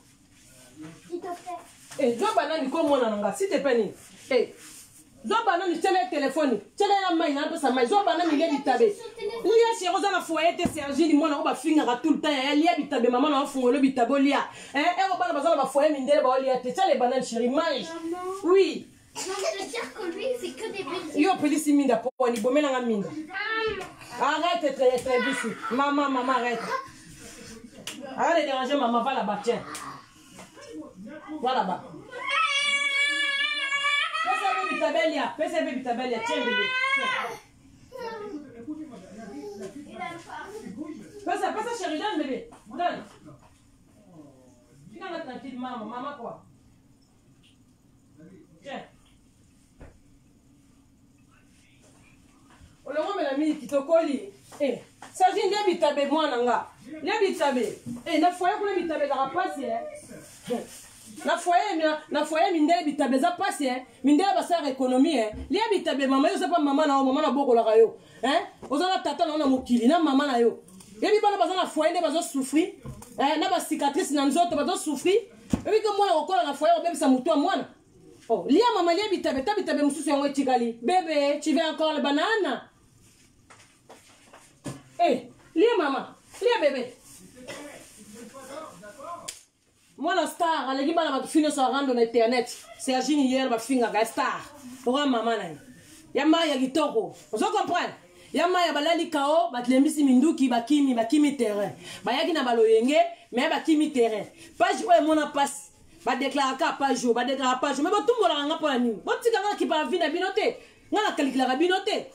S'il te plaît. Eh, dois banane comme moi na nga, s'il te plaît. Eh, dois banane télé téléphone, télé la main na peu ça main, dois banane il y a bitabe. Il y a chez Rosa na foyer te Sergi moi na ba finga tout le temps, il y a bitabe maman na fongo le bitabo lia. Eh, on ba na ba foyer mindele ba lia, te les bananes chérie, mange. Oui. Je veux dire que lui, il fait que des bêtises. Yo pelisi minda po ni bomela nga minda. Arrête très vite. Maman, arrête. Arrête de déranger maman, va là-bas, tiens. Va là-bas. Pèse bébé tabelia, tiens bébé. Passe chérie, donne bébé. Donne. Tu n'en as tranquille, maman quoi? Tiens. Le moment la mini qui te colle, ça vient de bitabe moi nanga. Les bitabe, na foyer pour les bitabe la passe na foyer minde bitabe za passe minde ba sa économie les bitabe maman yo pas maman na boko la yo ozala tata na mokili na maman na yo yebi bana baza na foyer ne bazo souffrir na ba cicatrice na nzoto bazo souffrir ebi que moi okola na foyer obebisa mutu mwana. Oh, lia maman lia bitabe tabitabe mususu yango etikali. Bébé, tu veux encore le banane? Eh, lia maman, lia bébé. Moi la star, alegi bana ba fino so rando na internet. Sergi hier ba finga ga star. Pour maman na. Yama ya gitoko. Vous comprenez? Yama ya balali kao, ba tlembisi minduki bakimi terrain. Ba yaki na baloyenge, mais bakimi terrain. Page ouais mona passe. Ba déclare pas jour, ba déclare pas jour, mais ba tumbola nga pour la nuit. Ba tika nga ki ba vina binoté. Nga na calcula binoté.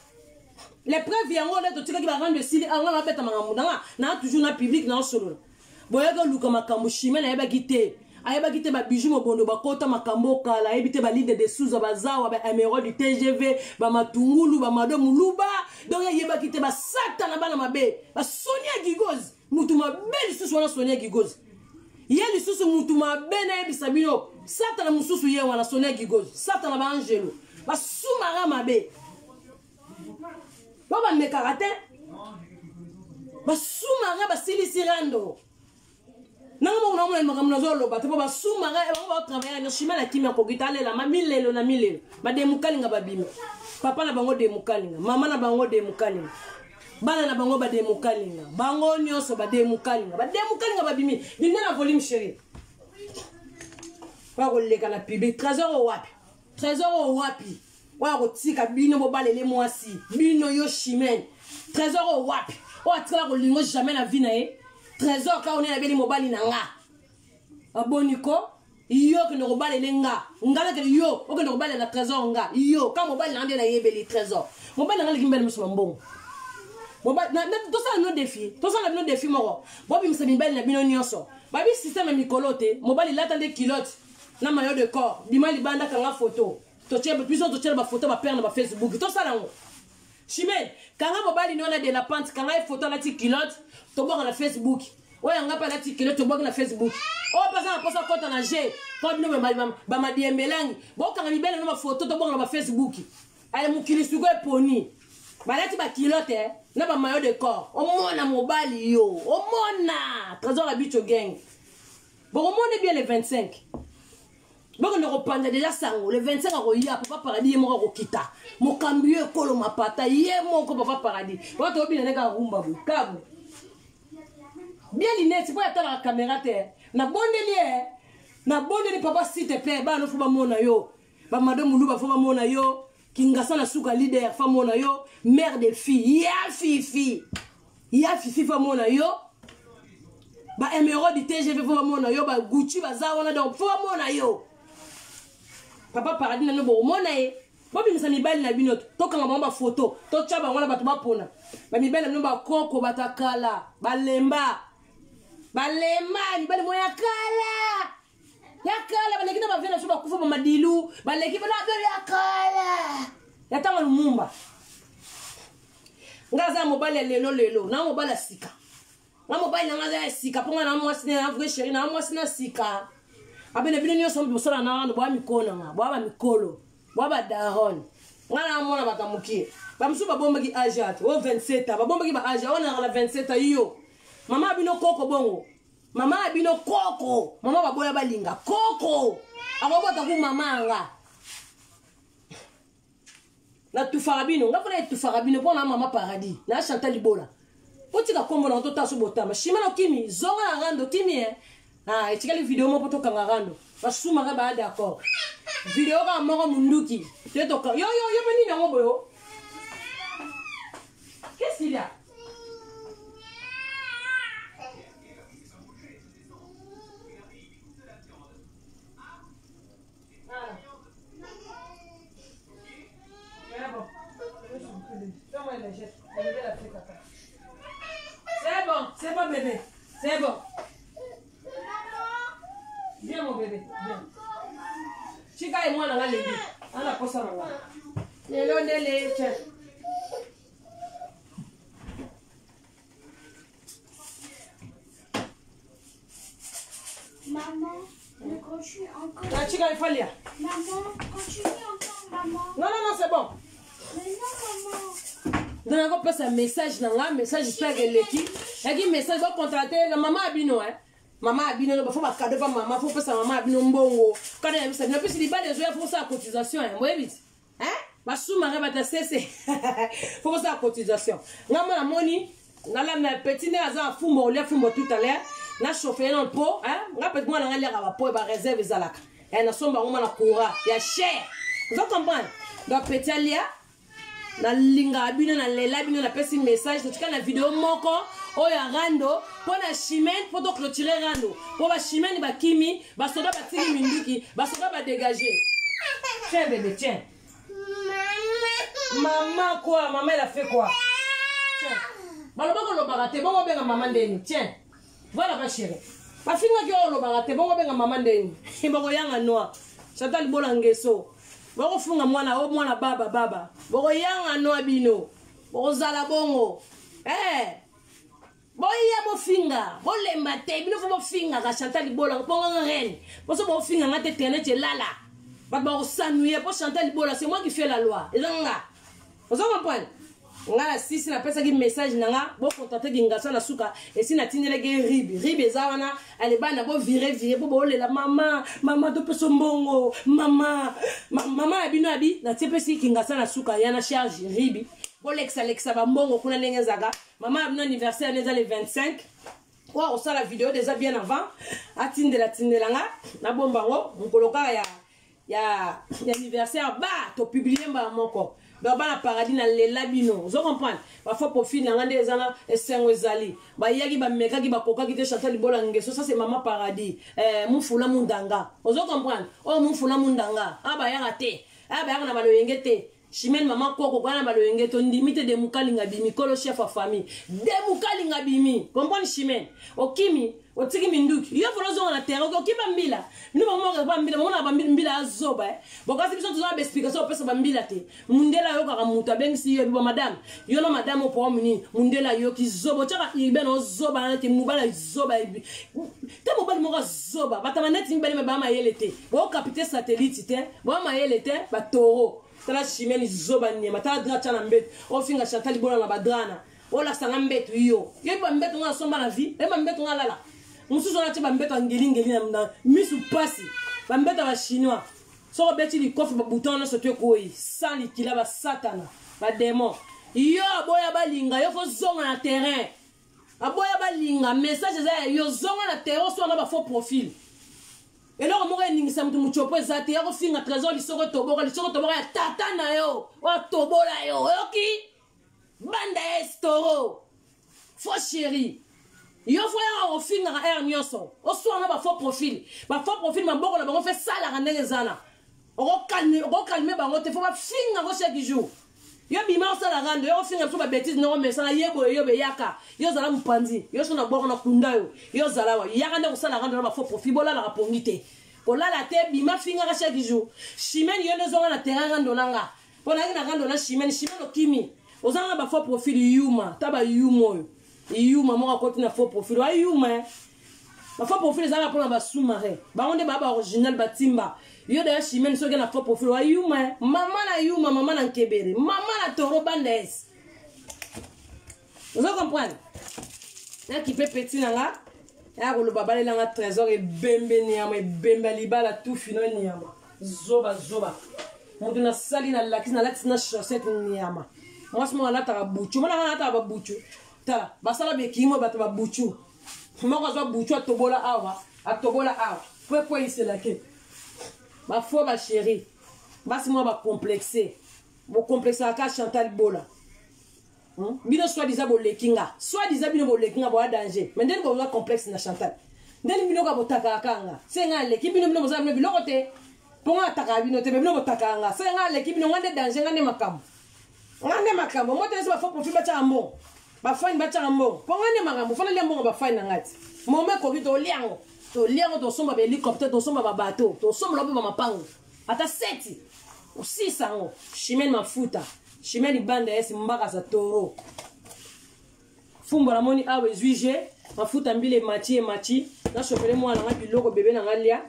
Les preuves yango là to tika ki ba rendre sili, nga na beta mangamu na toujours na public na solo. Boya ga luka makambo shime na yeba gité. Ayeba gité ba bijou mobondo ba kota makambo kala, ebité ba linde de sous ba zawa ba émeraude du TGV, ba matungulu ba madame luba. Donc yeba gité ba satana bana mabe, ba Sonia Gigoz, mutu mabe sous wana Sonia Gigoz. Yeli susu mutu mabe na yebisa bino, satana mususu ye wana Sonia Gigoz, satana ba angelo, ba sumara mabe. Baba mekarate. Ba sumara ba silisirando. Nango na mwana makamuna zolo ba ba sumara e ba travailler na shima la kimia ko gitale la mamilelo na milelo. Ba de mukalinga ba bimi. Papa na bango de mukalinga, mama na bango de mukalinga. Bana na bango ba de mukalinga. Bango nyoso ba de mukalinga. Ba de mukalinga ba bimi. Bimi na volume chérie. Ba roleka na pibe trésor wapi. Trésor wapi. Wa ko tika bino bo balele mwasi. Bino yo chimene. Trésor wapi. O atika ko lingo jamais na vie na e. Trésor ka on est beli mobali na nga. Aboniko yo ke no balele nga. Ngala ke yo o ke no balele na trésor nga. Yo ka mobali na ndela yebeli trésor. Mobali na ngimbele musombo. Mobali na to ça no défi. To ça no défi moko. Bobi msemi bali na bino nyonso. Babi système mikolote, mobali la tande kilote na maillot de corps. Bimali banda kanga photo. To tchebe plus to tchebe ba photo ba père na ba Facebook. To ça nango. Chimene, kanga mobali ni on a de la pente, kanga photo na ti kilote, to boka na Facebook. Oya ngapa na ti kilote to boka na Facebook. O pasa na posa kota na G, ko bino ba madiembelangi. Boka ngani bele na ba photo to boka na ba Facebook. Ay mukili sugo e poni. Balati ba kilote na ba maillot de corps. O mona mobali yo, o mona. Trésor la bicho gang. Bon, on est bien le 25. Bon, on reprend déjà ça. Le 25, on y a papa paradis, mon rokita. Mon camion, kolo ma pata, yé mon papa paradis. On va bien les gars, rumba, câble. Bien l'innet, c'est pas attendre la caméra terre. Na bonne lié. Na bonne lié, papa, s'il te plaît, bah, no faut pas mon yo. Bah, madame Moulouba, faut pas mon yo. Kingasa na souka leader, faut mon yo. Mère des filles, ya fifi. Ya fifi, faut mon yo. Ba émeraude du TGV faut mona yo ba Gucci ba zawana donc faut mona yo papa paradis na no mona e bobi misani bali na bino to kanga ba photo to chaba ngona batu ba pona ba mibele no ba koko batakala balemba ni bali moya kala baleki na ba vena so ba kufa ba madilu baleki ba na ya kala ya tanga lumumba ngaza mobali lelo na mobali sika. Na mobile na ngaza sika ponga na mwasi na vrai chéri na mwasi na sika abene bino nyo sombi bosala na ndo bwa mikona nga bwa ba mikolo bwa ba daron ngana mona bakamukie bamusu babombaki ajat o 27 ans babombaki ba aja on a 27 ans yo mama abino koko bongo mama abino koko mama baboya balinga koko akobota ku mama nga na tufarabino ngapona tufarabino pona mama paradis na Chantal Libola otika kombo na tota so botama shimana kimi zonga ngando kimi etikali video mo poto kanga ngando basuma ka ba d'accord video ka moko munduki tetoka yo meni na ngoboyo qu'est-ce qu'il y a C'est bon bébé, c'est bon. Viens mon bébé, viens. Chica et moi on a les deux. On a pas ça là. Les tiens. Maman, mais continue encore. La chica il faut lire. Maman, continue encore, maman. Non, c'est bon. Mais non, maman. Donc on passe un message dans là, message j'espère que l'équipe. Il y a un message va contracter la maman abino hein. Maman abino il faut pas cadeau pas maman, faut passer maman abino mbongo. Quand elle ça ne peut se dire pas des jours faut ça cotisation hein. Moi vite. Hein? Ba soumare ba ta cesse. Faut ça cotisation. Ngama la moni, ngala na petit né aza fumbo le fumbo tout à l'heure. Na chauffer dans le pot hein. Ngapa moi na ngala ba pot ba réserve zalaka. Et na somba ngoma na coura, ya cher. Vous comprenez? Donc petit alia na linga abino na lela abino na pesi message totika na video moko oya rando pona chimene poto clôturer rando po ba chimene ba kimi ba soda ba tiki minduki ba soda ba dégager. Tiens bébé tiens. Maman quoi? Maman elle a fait quoi? Tiens. Baloba ko lo barate bongo benga maman ndeni. Tiens. Voilà ma chérie. Ba finga ki o lo barate bongo benga maman ndeni. Mboko yanga noa. Chantal Libola ngeso. Boko funga mwana o mwana baba boko yanga no abino boko zala bongo boya bo finga bo lemba te bino fo bo finga ka Chantal Libola bongo reine poso bo finga ngate tene te lala ba bo sanuye po Chantal Libola c'est moi qui fais la loi ezanga ozo comprendre nga sisi na pesa ki message nanga bo contacter ngasa na suka et si na tinele ge ribi ezawana ale bana bo virer bo lela mama to peso mbongo mama abino abi na tepesi ngasa na suka yana charge ribi bo lexa ba mbongo kuna ndenge zaga mama abino anniversaire neza le 25 kwa osa la vidéo déjà bien avant atindela nga na bombango mukoloka ya anniversaire ba to publier mba moko ba na paradis na lela bino vous comprenez ba faut profil na ngande ezana esengo ezali ba yaki ba mekaki ba kokaki te Chantal Libola ngeso ça c'est maman paradis mufula mundanga vous comprenez oh mufula mundanga aba yaka te aba yaka na baloyenge te chimene maman koko kana baloyenge to ndimite de mukalinga bimi kolo chef of famille de mukalinga bimi comprendre chimene okimi otiki minduki yo folo zonga na terre okiba mbila mino bamoka ba mbila mona ba mbila azoba bokasi biso tuzana ba explication pesa ba mbila te mundela yo kaka muta bengisi yo ba madame yo na madame po mini mundela yo ki zobo chaka ibeno zoba na te mubala zoba te mobali moka zoba batama neti mbali ba ma yelete bo capiter satellite te bo ma yelete ba toro tala chimene zoba nyema tala dra chana mbet o finga Chantal Libola na badrana o la sanga mbetu yo ba mbetu nga somba na vie ba mbetu nga lala mususu na tiba mbeto ngeli na misu pasi ba mbeto ba chinois so beti li kofi ba bouton na sote koi sans likila ba satana ba démon yo boya balinga yo fo zonga na terrain aboya balinga message za yo zonga na terrain so na ba faux profil et là mo ningisa mutu muchopo zate ya ko finga trésor lisoko toboka ya tata na yo wa tobola yo oki banda estoro faux chéri yo faut ya ofinga air nyoso o so na ba faux profil maboko na bango fait sala ka ndenge zana o calmer bango te faut ba finga ko chaque jour yo bima sala rando yo finga so ba bêtise no mais sala yebo yo be yaka yo zala mpanzi yo so na boko na kunda yo zala wa yaka ndeko sala rando na ba faux profil bola la rapongite bola la te bima finga ka chaque jour chimene yo nezonga na terrain rando nanga pona na rando na chimene okimi ozanga ba faux profil yuma taba yumo yuma mo akoti na faux profil wa yuma ba faux profil za na pona ba sous-marin ba onde ba original batimba yo d'ailleurs Chimène soki na faux profil wa yuma maman na yuma maman na nkebere maman na toro bandes vous comprenez na qui peut petit nanga ya ko lo babale langa trésor e bembe niama e bembe libala tout fino niama zoba mutu na sali na lakis na chaussette niama moi ce moment là ta buchu mona na ta buchu ta basala be kimo ba ta buchu moko zo buchu atobola awa po isela ke ba fo ba chérie basi moi ba complexé bo complexé aka Chantal Bola bino soi-disant bolekinga bino bolekinga bo danger mais ndeni bo complexe na Chantal ndeni bino ka botaka kanga senga leki bino boza bino biloko te ponga ataka bino te bino botaka nga senga leki bino ngande danger ngande makambo moto ese ba fo profil ba chambo ba fine ba chambo ponga ne makambo fona lembo ba fine ngati mome ko bito liango to somba ba hélicoptère to somba ba bateau to somba ba mapango ata seti usisango Chimène mafuta Chimène banda esi mbaka za toro fumbo la moni awe zuije mafuta mbile mati na chopele mwana nga biloko bebe na ngalia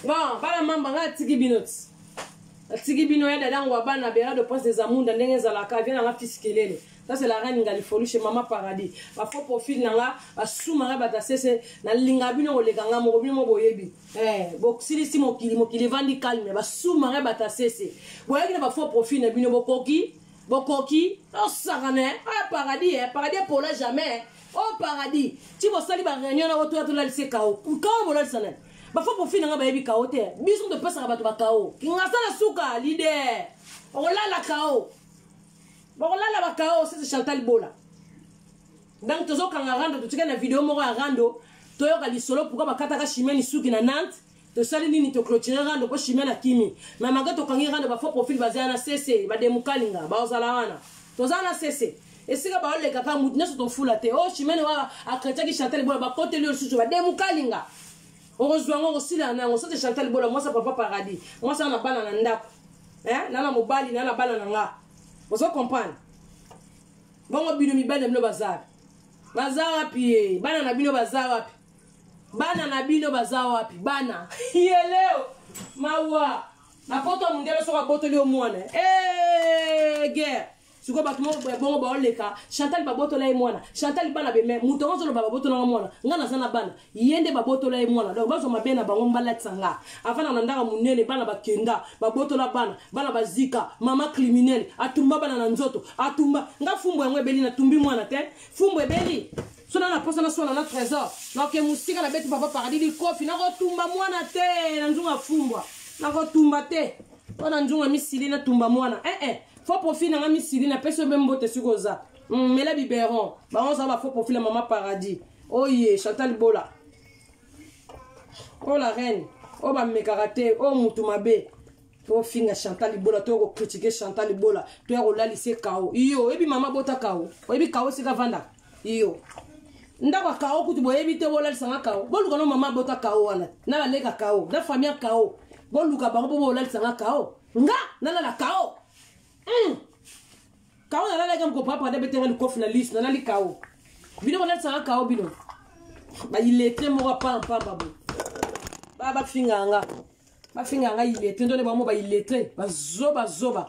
bon bala mamba nga tiki binoti atiki bino ya dadango bana bera de poste des amunda ndenge za la caverne nga fiskelele. Ça c'est la reine ngalifolu chez Maman Paradis. Ba faux profil nanga ba soumara ba tasese na linga bino olekanga mo bino mo boyebi. Bo silisi mo kili vandi calme ba soumara ba tasese. Boyaki na ba faux profil na bino bokoki o sarane paradis pour la jamais. Oh paradis. Ti bo sali ba réunion na woto la lise kao. Kao bo la lise. Ba faux profil nanga ba yebi kao te. Biso de pesa ba to ba kao. Ki ngasa na suka leader. On la kao. Bon là la bakao c'est Chantal Bola. Donc tozo kanga rando to tika na vidéo moko ya rando to yoka lisolo pourquoi bakata ka Chimène suki na Nantes to sali nini to clôturer rando ko Chimène akimi. Mais maga to kangi rando ba faux profil bazia na CC ba demukalinga ba ozala wana. To zana CC. Et sika ba ole kaka mutna so to fula te. Oh Chimène wa akretia ki Chantal Bola ba kote le susu ba demukalinga. Heureusement on aussi là na on c'est Chantal Bola moi ça papa paradis. Moi ça na bana na ndako. Nana mobali nana bana na nga. Vous comprenez? Bon, bino mi bana mno bazar. Bazar wapi? Bana na bino bazar wapi? Bana na bino bazar wapi? Bana. Yeleo. Mawa. Na poto mundelo soka boto leo mwana. Guerre. Suko batmo bongo ba oleka. Chantal ba boto la mwana. Chantal bana be me mutongo zo ba boto na mwana. Ngana sana bana. Yende ba boto la mwana. Donc bazo mabena bango mbala tsanga. Afana na ndaka munene bana ba kenda, ba boto la bana ba zika, mama criminel, atumba bana na nzoto, atumba. Nga fumbo ngwe beli na tumbi mwana te. Fumbo ebeli. Sona na posa na sona na trésor. Donc musika na betu papa paradis di kofi na ko tumba mwana te. Na nzunga fumbwa. Na ko tumba te. Ona nzunga misili na tumba mwana. Faut profil na misili na peso bembo te sukoza. Mela biberon. Ba on ça va faut profil Maman Paradis. Oh yeah, Chantal Bola. Oh la reine. Oh ba me karaté, oh mutumabe. To finga Chantal Bola to ko critiquer Chantal Bola. To ya ko la lycée kao. Iyo, ebi mama bota kao. Ebi kao sika vanda. Iyo. Ndakwa kao kuti boyebi te bola lisanga kao. Boluka no mama bota kao wana. Na ba leka kao. Na famille kao. Boluka bango bo bola lisanga kao. Nga nana la kao. Kao na la gam ko papa de betera le kof na liste na li kao. Bino bola lisanga kao bino. Ba ilete mo pa babu. Ba finga nga. Ba finga nga ilete ndone ba mo ba ilete. Ba zoba.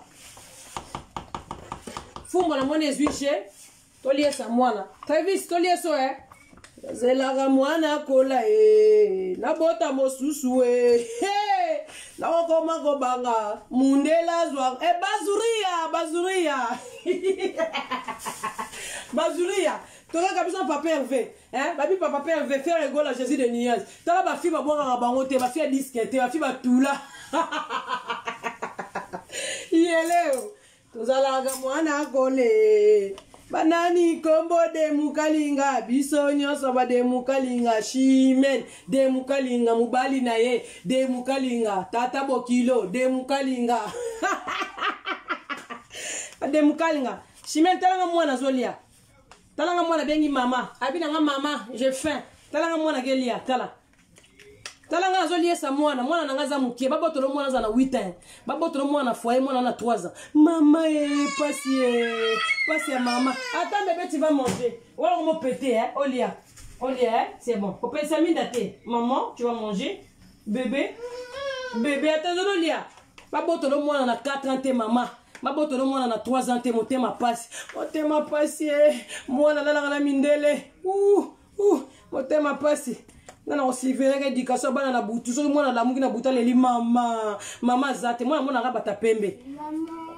Fungo na mwana ezuiche. Tolie sa mwana. Travis tolie so Zela mwana kola na bota mosusu na wakoma kobanga mundela zwa bazuria toka kabisa papa Hervé babi papa Hervé faire rigolo à Jésus de Niaz tala ba fi ba bonga bango te ba fi disquette ba fi ba tula yeleo tozala mwana kole banani kombo de mukalinga biso nyoso ba de mukalinga Chimène de mukalinga mubali na ye de mukalinga tata bokilo de mukalinga de mukalinga Chimène talanga mwana zolia talanga mwana bengi mama abina nga mama j'ai faim talanga mwana gelia talanga zolia sa mwana nanga za mukie babotolo mwana za na 8 ans babotolo mwana foyer mwana na 3 ans mama passe ya mama attends bébé tu vas manger wala mo péter olia On dit, hein? C'est bon. Faut pas ça daté. Maman, tu vas manger. Bébé. Bébé, attends, non, Lia. Pas beau, tout le monde en a 4 ans, t'es maman. Ma botte le monde en a 3 ans, t'es ma passe. T'es ma passe. Moi, on a la mindele. T'es ma passe. Non, si verra éducation, on a boutou. Tout le monde a la mouille, on a bouté les maman. Maman, zate. Moi, on a rabat à pembe.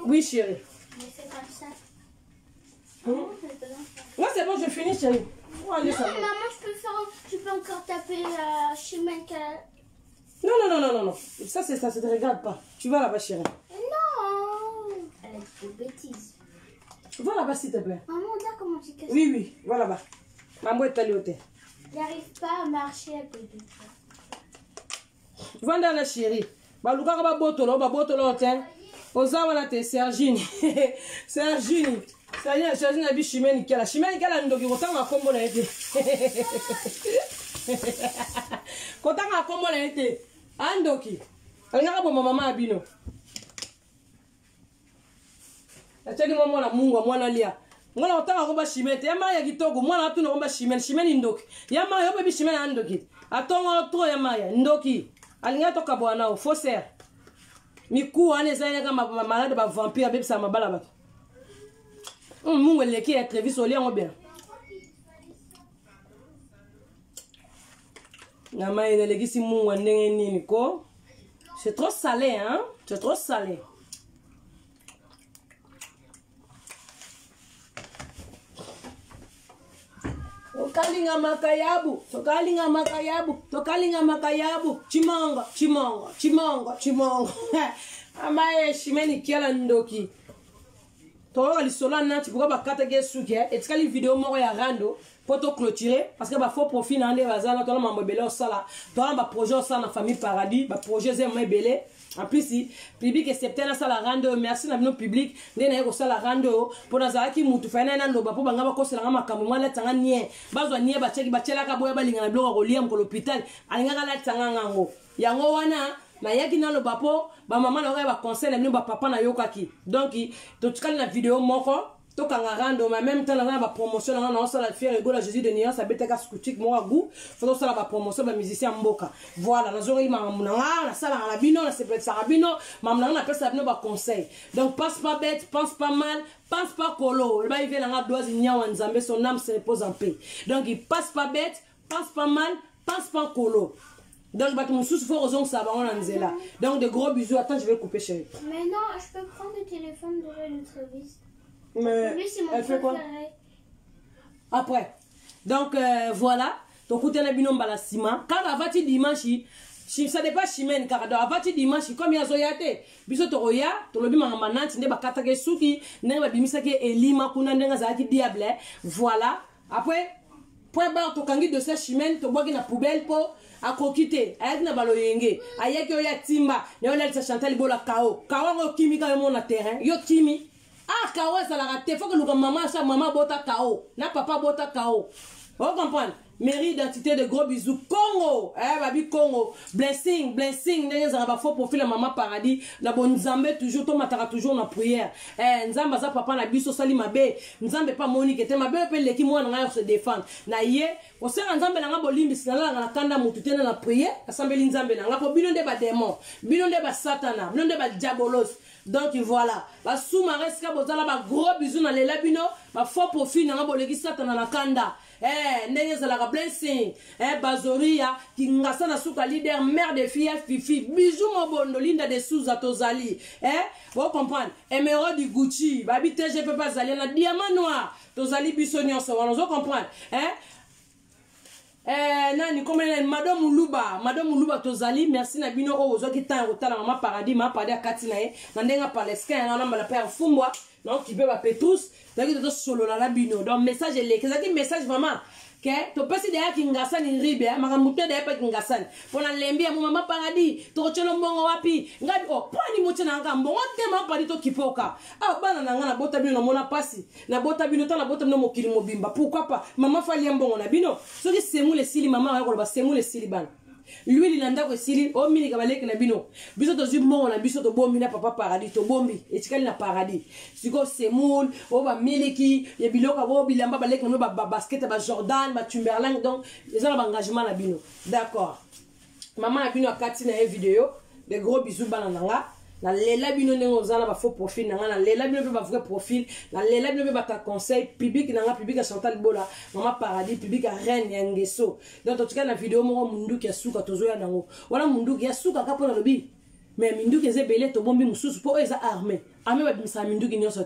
Oui, chérie. Mais c'est comme ça. Ouais, c'est bon, je finis, chérie. Non, maman, tu peux encore taper Chimène. Non. Ça, ça te regarde pas. Tu vas là-bas, chérie. Non. Elle a dit des bêtises. Va là-bas, s'il te plaît. Maman, regarde comment tu casses. Oui, va là-bas. Maman est allée au thé. Il n'arrive pas à marcher à côté de toi. Va dans la chérie. Baluka ba botolo, tiens. Ozawa te Sergine. Sergine. Sergine a bi Chimène Kala. Chimène Kala ndoki kotanga kombo na ete. Kotanga kombo na ete. Andoki. Alingaka bo mama abino. Achani mwana mungu mwana lia. Ngona kotanga komba Chimène. Yama ya kitoko mwana atu no komba Chimène. Chimène ndoki. Yama yo bebi Chimène andoki. Atonga tro yama ya ndoki. Alinga toka bwana o faussaire. Miku ane zaine kama malade ba vampire bebe sa mabala ba. Mungu eleki ya trevis oli yango bien. Nama eleki si mungu ndenge nini ko. C'est trop salé hein? C'est trop salé. Tokalinga makayabu. Chimongo. Amaye Chimène Kala ndoki. Toi li sola na tu pourquoi ba kata ke suki etikali vidéo moko ya rando pour te clôturer parce que ba faux profil na ndé bazala to na mambele sala to na ba projet ça na famille paradis ba projet zé mbele en plus si public et septembre ça la rando merci na bino public ndé na ko sala rando pour na zaki mutu fa na ndo ba po banga ba ko sala makambo mwana tanga nie bazwa nie ba cheki ba chela ka boya ba linga na biloko ko liam ko l'hôpital alinga la tanga ngango yango wana na yaki na lo bapo ba mama na ba conseil na ba papa na yokaki donc to tukali na vidéo moko to kanga rando ma même temps na ba promotion na ça la faire rigolo Jésus de Niance abeteka scoutique mo goût faut ça la ba promotion ba musicien mboka voilà na zori mama na sala na bino na sepet sarabino mama na pesa bino ba conseil donc passe pas bête pense pas mal pense pas colo ba il vient na doise nya wa nzambe son âme se repose en paix donc il passe pas bête pense pas mal pense pas colo. Donc, donc de gros bisous. Attends, je vais couper, chérie. Mais non, je peux prendre le téléphone de Travis. Mais lui, c'est mon elle fait quoi préféré. Après. Donc, voilà. Donc, écoutez, on a binom balasima. Car avati dimanche, ça n'est pas Chimène, car avati dimanche, comme il y a zoyate. Biso toroya, tolobi mangamananti, ne bakata ke suki, ne babimisa ke elima kuna nenga zaki diable. Voilà. Après, point barre to kangi de cette Chimène, to boki na poubelle po. A kokite ayaki na baloyenge ayaki oya timba ne ola sa Chantal bola kao ngo kimi ka mo na terrain yo kimi kao ça la raté faut que nous maman sa maman bota kao na papa bota kao vous comprenez mairie d'identité de gros bisous Congo babi Congo blessing ndenge za ba faux profil maman paradis na bon nzambe toujours to mataka toujours na prière nzamba za papa na biso sali mabe nzambe pa monique te mabe pe leki mo na se défendre na ye o sera nzambe na bolimbi sinala na kanda mutu tena na prière assemblée nzambe na po bino nde ba démon bino nde ba satana bino nde ba diabolos donc voilà ba soumare ska bozala ba gros bisous na lela bino ba faux profil na boleki satana na kanda ndenge ezalaka blessing bazoria kingasa na suka leader mère de fille fifi bisous mobondo linda de Souza tozali vous comprendre émeraude du Gucci babi TGP bazali na diamant noir tozali biso nyonso wana vous comprendre nani comme madame Muluba tozali merci na bino o ozoki tan rotala mama paradis a katina na ndenga palestin na mbala père fumbwa donc tu peux ba petrus donc to solo la bino donc message les que message vraiment que to pesi de yaki ngasani ribe makamute de pa ngasani pona lembi ya mama paradis to chelo mbongo wapi ngabi pani moche na ngambo wote mama paradis to kipoka bana na ngana bota bino mona pasi na bota bino ta na bota bino mokili mobimba pourquoi pas mama fali mbongo na bino soki semule sili mama ya ko ba semule sili bana l'huile nanda ko sili o mini ka baleke na bino biso to zumo na biso to bombi na papa paradis to bombi etikali na paradis siko semoule o ba miliki ye biloka bo bilamba baleke na ba basket ba Jordan ba Timberland donc les gens engagement na bino d'accord maman na bino akati na vidéo des gros bisous bana nanga na lela bino nengo zana ba faux profil nanga na lela bino ba vrai profil na lela bino ba ta conseil public nanga public à Chantal Bola maman paradis public à Reine ya Ngeso donc en tout cas na vidéo mo mundu ki asuka tozoya nango wala mundu ki asuka ka pona lobi mais mundu ki ezebele to bombi mususu po eza armée ba bimisa mundu ki nyoso